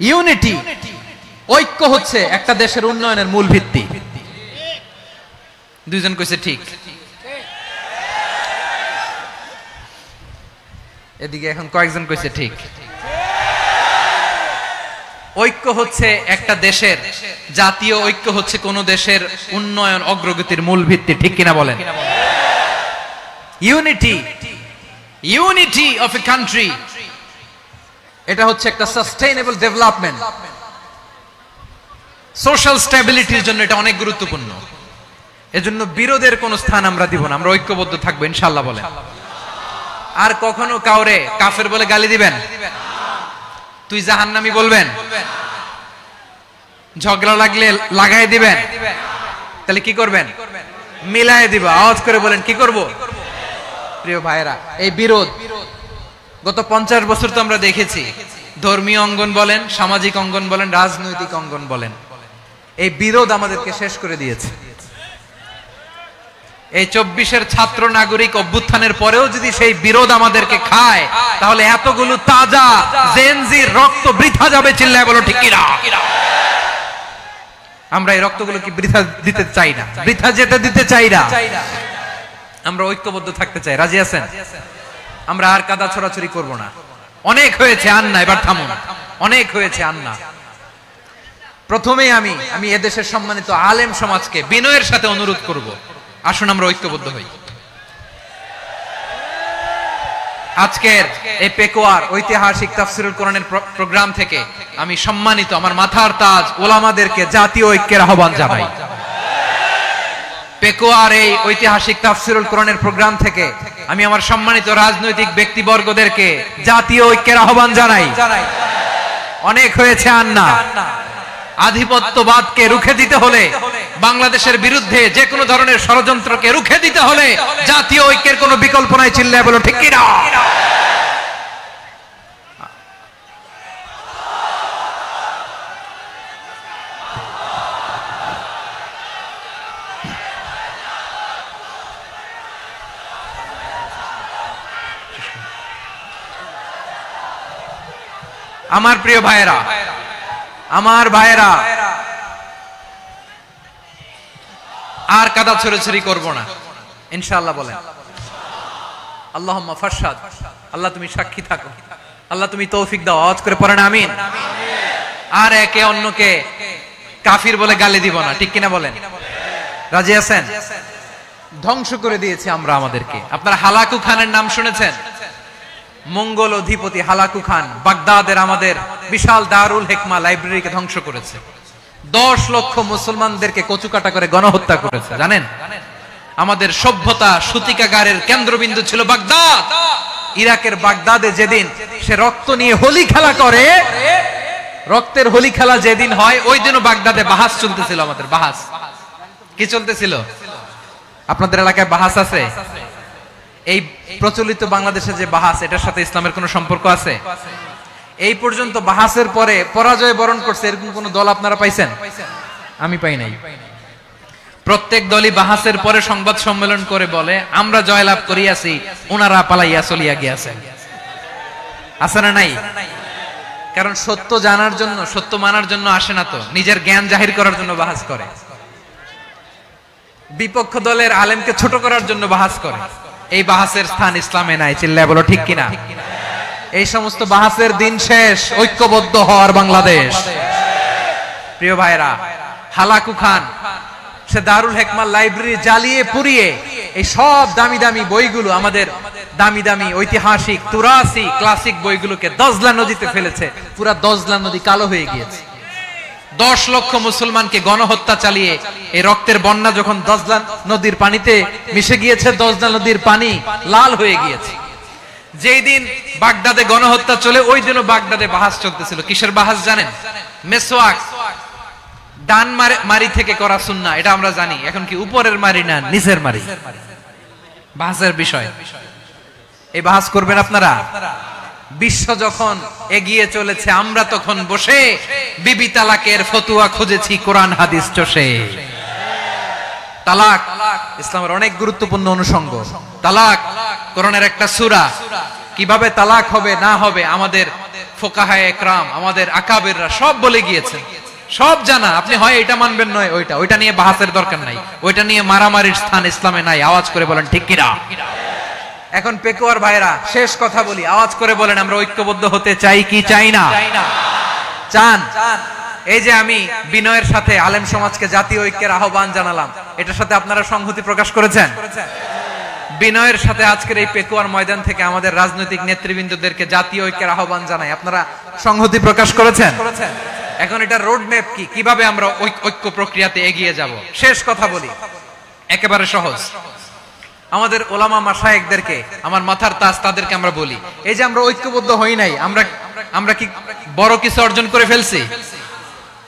ইউনিটি, ঐক্য হচ্ছে একটা দেশের উন্নয়নের মূল ভিত্তি। 2 জন কইছে ঠিক। এদিকে এখন কয়েকজন কইছে ঠিক। ঐক্য হচ্ছে একটা দেশের, জাতীয় ঐক্য হচ্ছে কোন দেশের উন্নয়ন অগ্রগতির মূল ভিত্তি, ঠিক কিনা বলেন? ইউনিটি অফ এ কান্ট্রি, এটা হচ্ছে একটা সাস্টেইনেবল ডেভেলপমেন্ট, সোশ্যাল স্ট্যাবিলিটির জন্য এটা অনেক গুরুত্বপূর্ণ। এজন্য বিরোধের কোন স্থান আমরা দিব না, আমরা ঐক্যবদ্ধ থাকবো ইনশাআল্লাহ বলেন। আর কখনো কাউরে কাফের বলে গালি দিবেন, তুই জাহান্নামী বলবেন, ঝগড়া লাগলে লাগাই দিবেন, তাহলে কি করবেন? মিলাই দিব। আওয়াজ করে বলেন কি করব? প্রিয় ভাইরা, এই বিরোধ গত 50 বছর তো আমরা দেখেছি, ধর্মীয় অঙ্গন বলেন, সামাজিক অঙ্গন বলেন, রাজনৈতিক অঙ্গন বলেন, এই বিরোধ আমাদেরকে শেষ করে দিয়েছে। এই 24-এর ছাত্র নাগরিক অভ্যুত্থানের পরেও যদি সেই বিরোধ আমাদেরকে খায়, তাহলে এতগুলো তাজা জেনজির রক্ত বৃথা যাবে। চিল্লায় বলো ঠিক কিনা? আমরা এই রক্তগুলো কি বৃথা দিতে চাই না, বৃথা যেতে দিতে চাই না। আমরা ঐক্যবদ্ধ থাকতে চাই। রাজি আছেন? আমরা আর কাদা ছড়াছড়ি করব না। অনেক হয়েছে আন্না, এবার থামুন। অনেক হয়েছে আন্না। প্রথমেই আমি এদেশের সম্মানিত আলেম সমাজকে বিনয়ের সাথে অনুরোধ করব, আসুন আমরা ঐক্যবদ্ধ হই। আজকের এই পেকুয়ার ঐতিহাসিক তাফসীরুল কোরআনের প্রোগ্রাম থেকে আমি সম্মানিত আমার মাথার তাজ ওলামাদেরকে জাতীয় ঐক্যের আহ্বান জানাই। পেকুয়ার এই ঐতিহাসিক তাফসীরুল কোরআনের প্রোগ্রাম থেকে আমি আমার সম্মানিত রাজনৈতিক ব্যক্তিবর্গদেরকে জাতীয় ঐক্যের আহ্বান জানাই। অনেক হয়েছে আন্না। আধিপত্যবাদকে রুখে দিতে হলে, বাংলাদেশের বিরুদ্ধে যে কোনো ধরনের ষড়যন্ত্রকে রুখে দিতে হলে জাতীয় ঐক্যের কোনো বিকল্প নাই। চিল্লায় বলো ঠিক কিনা? আমার প্রিয় ভাইয়েরা, আমার ভাইয়েরা, আর কাদা ছড়াছড়ি করব না ইনশাআল্লাহ বলেন। আল্লাহুম্মা ফারশাদ। আল্লাহ তুমি সাক্ষী থাকো, আল্লাহ তুমি তৌফিক দাও। আওয়াজ করে পড়েন আমিন। আর একে অন্যকে কাফির বলে গালি দিব না, ঠিক কিনা বলেন? রাজি আছেন? ধ্বংস করে দিয়েছি আমরা আমাদেরকে। আপনারা হালাকু খানের নাম শুনেছেন? মঙ্গল অধিপতি হালাকু খান বাগদাদের আমাদের বিশাল দারুল হিকমা লাইব্রেরিকে ধ্বংস করেছে। 10 লক্ষ মুসলমানদেরকে কচুকাটা করে গণহত্যা করেছে। জানেন, আমাদের সভ্যতা সূতিকাগারের কেন্দ্রবিন্দু ছিল বাগদাদ। ইরাকের বাগদাদে যেদিন সে রক্ত নিয়ে হোলি খেলা করে, রক্তের হোলি খেলা যেদিন হয়, ওই দিনও বাগদাদে বাহাস চলতেছিল। আমাদের বাহাস কি চলতেছিল? আপনাদের এলাকায় বাহাস আছে? এই প্রচলিত বাংলাদেশে যে বাহাস, এটার সাথে ইসলামের কোনো সম্পর্ক আছে? এই পর্যন্ত বাহাসের পরে পরাজয় বরণ করছে এরকম কোন দল আপনারা পাইছেন? আমি পাই নাই। প্রত্যেক দলই বাহাসের পরে সংবাদ সম্মেলন করে বলে আমরা জয়লাভ করিয়াছি, ওনারা পালাইয়া চলিয়া গিয়াছেন। আছে না নাই? কারণ সত্য জানার জন্য, সত্য মানার জন্য আসে না তো, নিজের জ্ঞান জাহির করার জন্য বাহাস করে। বিপক্ষ দলের আলেমকে ছোট করার জন্য বাহাস করে। এই বাহাসের স্থান ইসলামে নাই। চিল্লায় বলো ঠিক কিনা? এই সমস্ত বাহাসের দিন শেষ। ঐক্যবদ্ধ হওয়ার বাংলাদেশ। প্রিয় ভাইরা, হালাকু খান সে দারুল হিকমা লাইব্রেরি জ্বালিয়ে পুড়িয়ে এই সব দামি দামি বইগুলো, আমাদের দামি দামি ঐতিহাসিক তুরাসি ক্লাসিক বইগুলোকে দজলা নদীতে ফেলেছে। পুরা দজলা নদী কালো হয়ে গিয়েছে। 10 লক্ষ মুসলমানকে গণহত্যা চালিয়ে এই রক্তের বন্যা যখন দজলা নদীর পানিতে মিশে গিয়েছে, দজলা নদীর পানি লাল হয়ে গিয়েছে। যেই দিন বাগদাদে গণহত্যা চলে, ওই দিনও বাগদাদে বাহাস চলতেছিল। কিসের বাহাস জানেন? মেসওয়াক, ডান মারি থেকে করা সুন্নাহ, এটা আমরা জানি। এখন কি উপরের মারি না নিচের মারি? বাহাসের বিষয়। এই বাহাস করবেন আপনারা? বিশ্ব যখন এগিয়ে চলেছে, আমরা তখন বসে বিবি তালাকের ফতুয়া খুঁজেছি কোরআন হাদিস চষে। তালাক ইসলামের অনেক গুরুত্বপূর্ণ অনুষঙ্গ। তালাক কোরআনের একটা সূরা। কিভাবে তালাক হবে না হবে আমাদের ফুকাহায়ে ইকরাম, আমাদের আকাবেররা সব বলে গিয়েছেন, সব জানা। আপনি হয় এটা মানবেন, নয় ওইটা। ওইটা নিয়ে বাহাসের দরকার নাই, ওইটা নিয়ে মারামারির স্থান ইসলামে নাই। আওয়াজ করে বলেন ঠিক কিনা? এখন পেকুয়ার ভাইরা, শেষ কথা বলি, আওয়াজ করে বলেন আমরা ঐক্যবদ্ধ হতে চাই কি চাই না? চান? এই যে আমি বিনয়ের সাথে আলেম সমাজকে জাতীয় ঐক্যের আহ্বান জানালাম, এটার সাথে আপনারা সংহতি প্রকাশ করেছেন? বিনয়ের সাথে আজকের এই পেকুয়ার ময়দান থেকে আমাদের রাজনৈতিক নেতৃবৃন্দদেরকে জাতীয় ঐক্যের আহ্বান জানাই, আপনারা সংহতি প্রকাশ করেছেন? এখন এটা রোড ম্যাপ কি, কিভাবে আমরা ঐক্য প্রক্রিয়াতে এগিয়ে যাব? শেষ কথা বলি, একেবারে সহজ। আমাদের ওলামা মাশায়েখদেরকে, আমার মাথার তাজ, তাদেরকে আমরা বলি, এই যে আমরা ঐক্যবদ্ধ হই নাই, আমরা কি বড় কিছু অর্জন করে ফেলছি?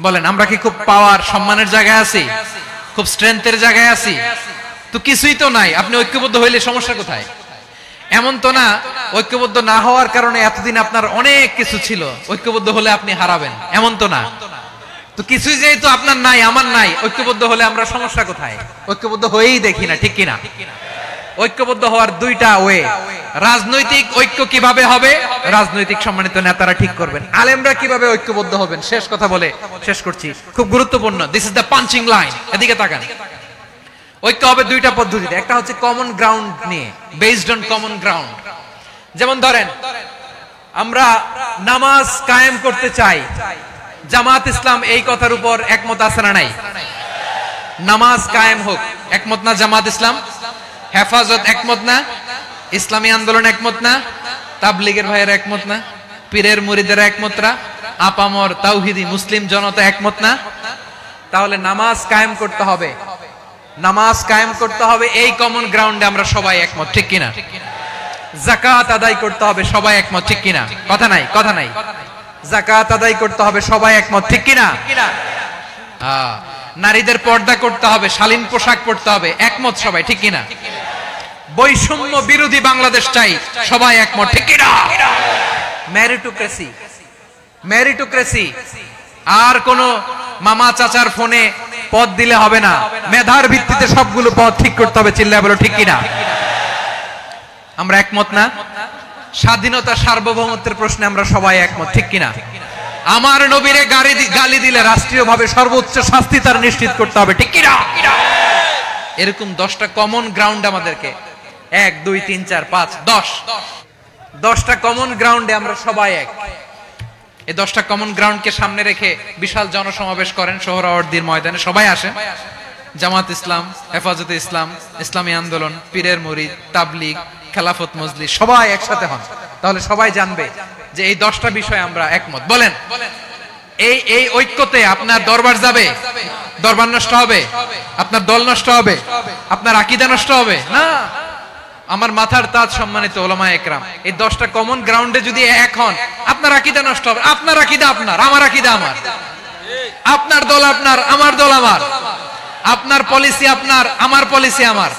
বলেন, আমরা কি খুব পাওয়ার সম্মানের জায়গায় আছি? খুব স্ট্রেংথের জায়গায় আছি? তো কিছুই তো নাই। আপনি ঐক্যবদ্ধ হইলে সমস্যা কোথায়? এমন তো না ঐক্যবদ্ধ না হওয়ার কারণে এতদিন আপনার অনেক কিছু ছিল, ঐক্যবদ্ধ হলে আপনি হারাবেন, এমন তো না। তো কিছুই যেহেতু আপনার নাই, আমার নাই, ঐক্যবদ্ধ হলে আমরা সমস্যা কোথায়? ঐক্যবদ্ধ হয়েই দেখি না, ঠিক কিনা? ঐক্যবদ্ধ হওয়ার দুইটা ওয়ে। রাজনৈতিক ঐক্য কিভাবে হবে, রাজনৈতিক সম্মানিত নেতারা ঠিক করবেন। আলেমরা কিভাবে ঐক্যবদ্ধ হবেন, শেষ কথা বলে শেষ করছি, খুব গুরুত্বপূর্ণ। This is the punching line, এদিকে তাকান। ঐক্য হবে দুইটা পদ্ধতিতে। একটা হচ্ছে কমন গ্রাউন্ড নিয়ে, বেসড অন কমন গ্রাউন্ড। যেমন ধরেন, আমরা নামাজ কায়েম করতে চাই, জামাত ইসলাম এই কথার উপর একমত আছে না নাই? নামাজ কায়েম হোক, একমত না জামাত ইসলাম? হেফাজত একমত না? ইসলামী আন্দোলন একমত না? তাবলীগের ভাইয়েরা একমত না? পীরের মুরিদেরা একমত না? আপামর তাওহীদি মুসলিম জনতা একমত না? তাহলে নামাজ কায়েম করতে হবে, নামাজ কায়েম করতে হবে, এই কমন গ্রাউন্ডে আমরা সবাই একমত, ঠিক কিনা? যাকাত আদায় করতে হবে, সবাই একমত, ঠিক কিনা? কথা নাই, কথা নাই। যাকাত আদায় করতে হবে, সবাই একমত, ঠিক কিনা? নারীদের পর্দা করতে হবে, শালীন পোশাক পরতে হবে, একমত সবাই, ঠিক কিনা? বৈষম্য বিরোধী বাংলাদেশ চাই, সবাই একমত, ঠিক কিনা? মেরিটোক্রেসি, মেরিটোক্রেসি, আর কোন মামা চাচার ফোনে পদ দিলে হবে না, মেধার ভিত্তিতে সবগুলো পদ ঠিক করতে হবে, চিল্লায় বলো ঠিক কিনা? আমরা একমত না? স্বাধীনতা সার্বভৌমত্বের প্রশ্নে আমরা সবাই একমত, ঠিক কিনা? আমার নবীরে গালি দিলে রাষ্ট্রীয়ভাবে সর্বোচ্চ শাস্তি তার নিশ্চিত করতে হবে, ঠিক কিনা? এরকম 10টা কমন গ্রাউন্ড আমাদেরকে, 1 2 3 4 5 10টা কমন গ্রাউন্ডে আমরা সবাই এক। এই 10টা কমন গ্রাউন্ডকে সামনে রেখে বিশাল জনসমাবেশ করেন সোহরাওয়ার্দীর ময়দানে, সবাই আসেন। জামাত ইসলাম, হেফাজতে ইসলাম, ইসলামী আন্দোলন, পীরের মুরিদ, তাবলীগ, খেলাফত মজলিস, সবাই একসাথে হন, তাহলে সবাই জানবে যে এই 10টা বিষয় আমরা একমত। বলেন, এই ঐক্যতে আপনার দরবার যাবে, দরবার নষ্ট হবে, আপনার দল নষ্ট হবে, আপনার আকীদা নষ্ট হবে না। আমার মাথার তাজ সম্মানিত ওলামায়ে একরাম, এই 10টা কমন গ্রাউন্ডে যদি এক হন, আপনার আকীদা নষ্ট হবে, আপনার আকীদা আপনার, আমার আকীদা আমার, আপনার দল আপনার, আমার দল আমার, আপনার পলিসি আপনার, আমার পলিসি আমার,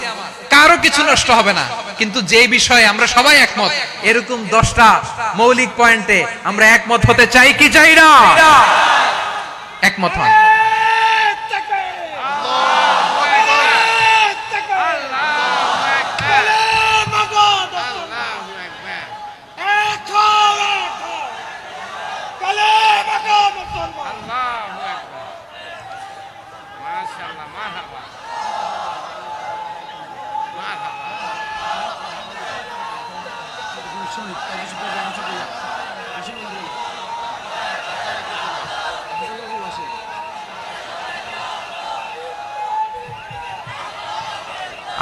কারো কিছু নষ্ট হবে না। কিন্তু যে বিষয়ে আমরা সবাই একমত, এরকম 10টা মৌলিক পয়েন্টে আমরা একমত হতে চাই কি চাই না? একমত হন।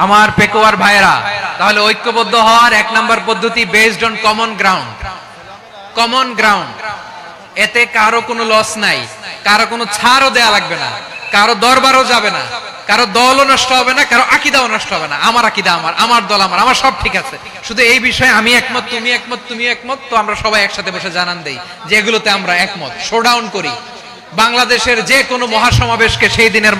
আমার পেকুয়ার ভাইরা, তাহলে ঐক্যবদ্ধ হওয়ার 1 নম্বর পদ্ধতি based on common ground. Common ground, এতে কারো কোনো লস নাই, কারো কোনো ছাড়ও দেয়া লাগবে না, কারো দরবারও যাবে না, কারো দলও নষ্ট হবে না, কারো আকীদাও নষ্ট হবে না। আমার আকীদা আমার, আমার দল আমার, আমার সব ঠিক আছে, শুধু এই বিষয়ে আমি একমত, তুমি একমত, তুমি একমত, তো আমরা সবাই একসাথে বসে জানান দেই যে এগুলোতে আমরা একমত, শোডাউন করি। বাংলাদেশের যে কোনো মহাসমাবেশকে সেই দিনের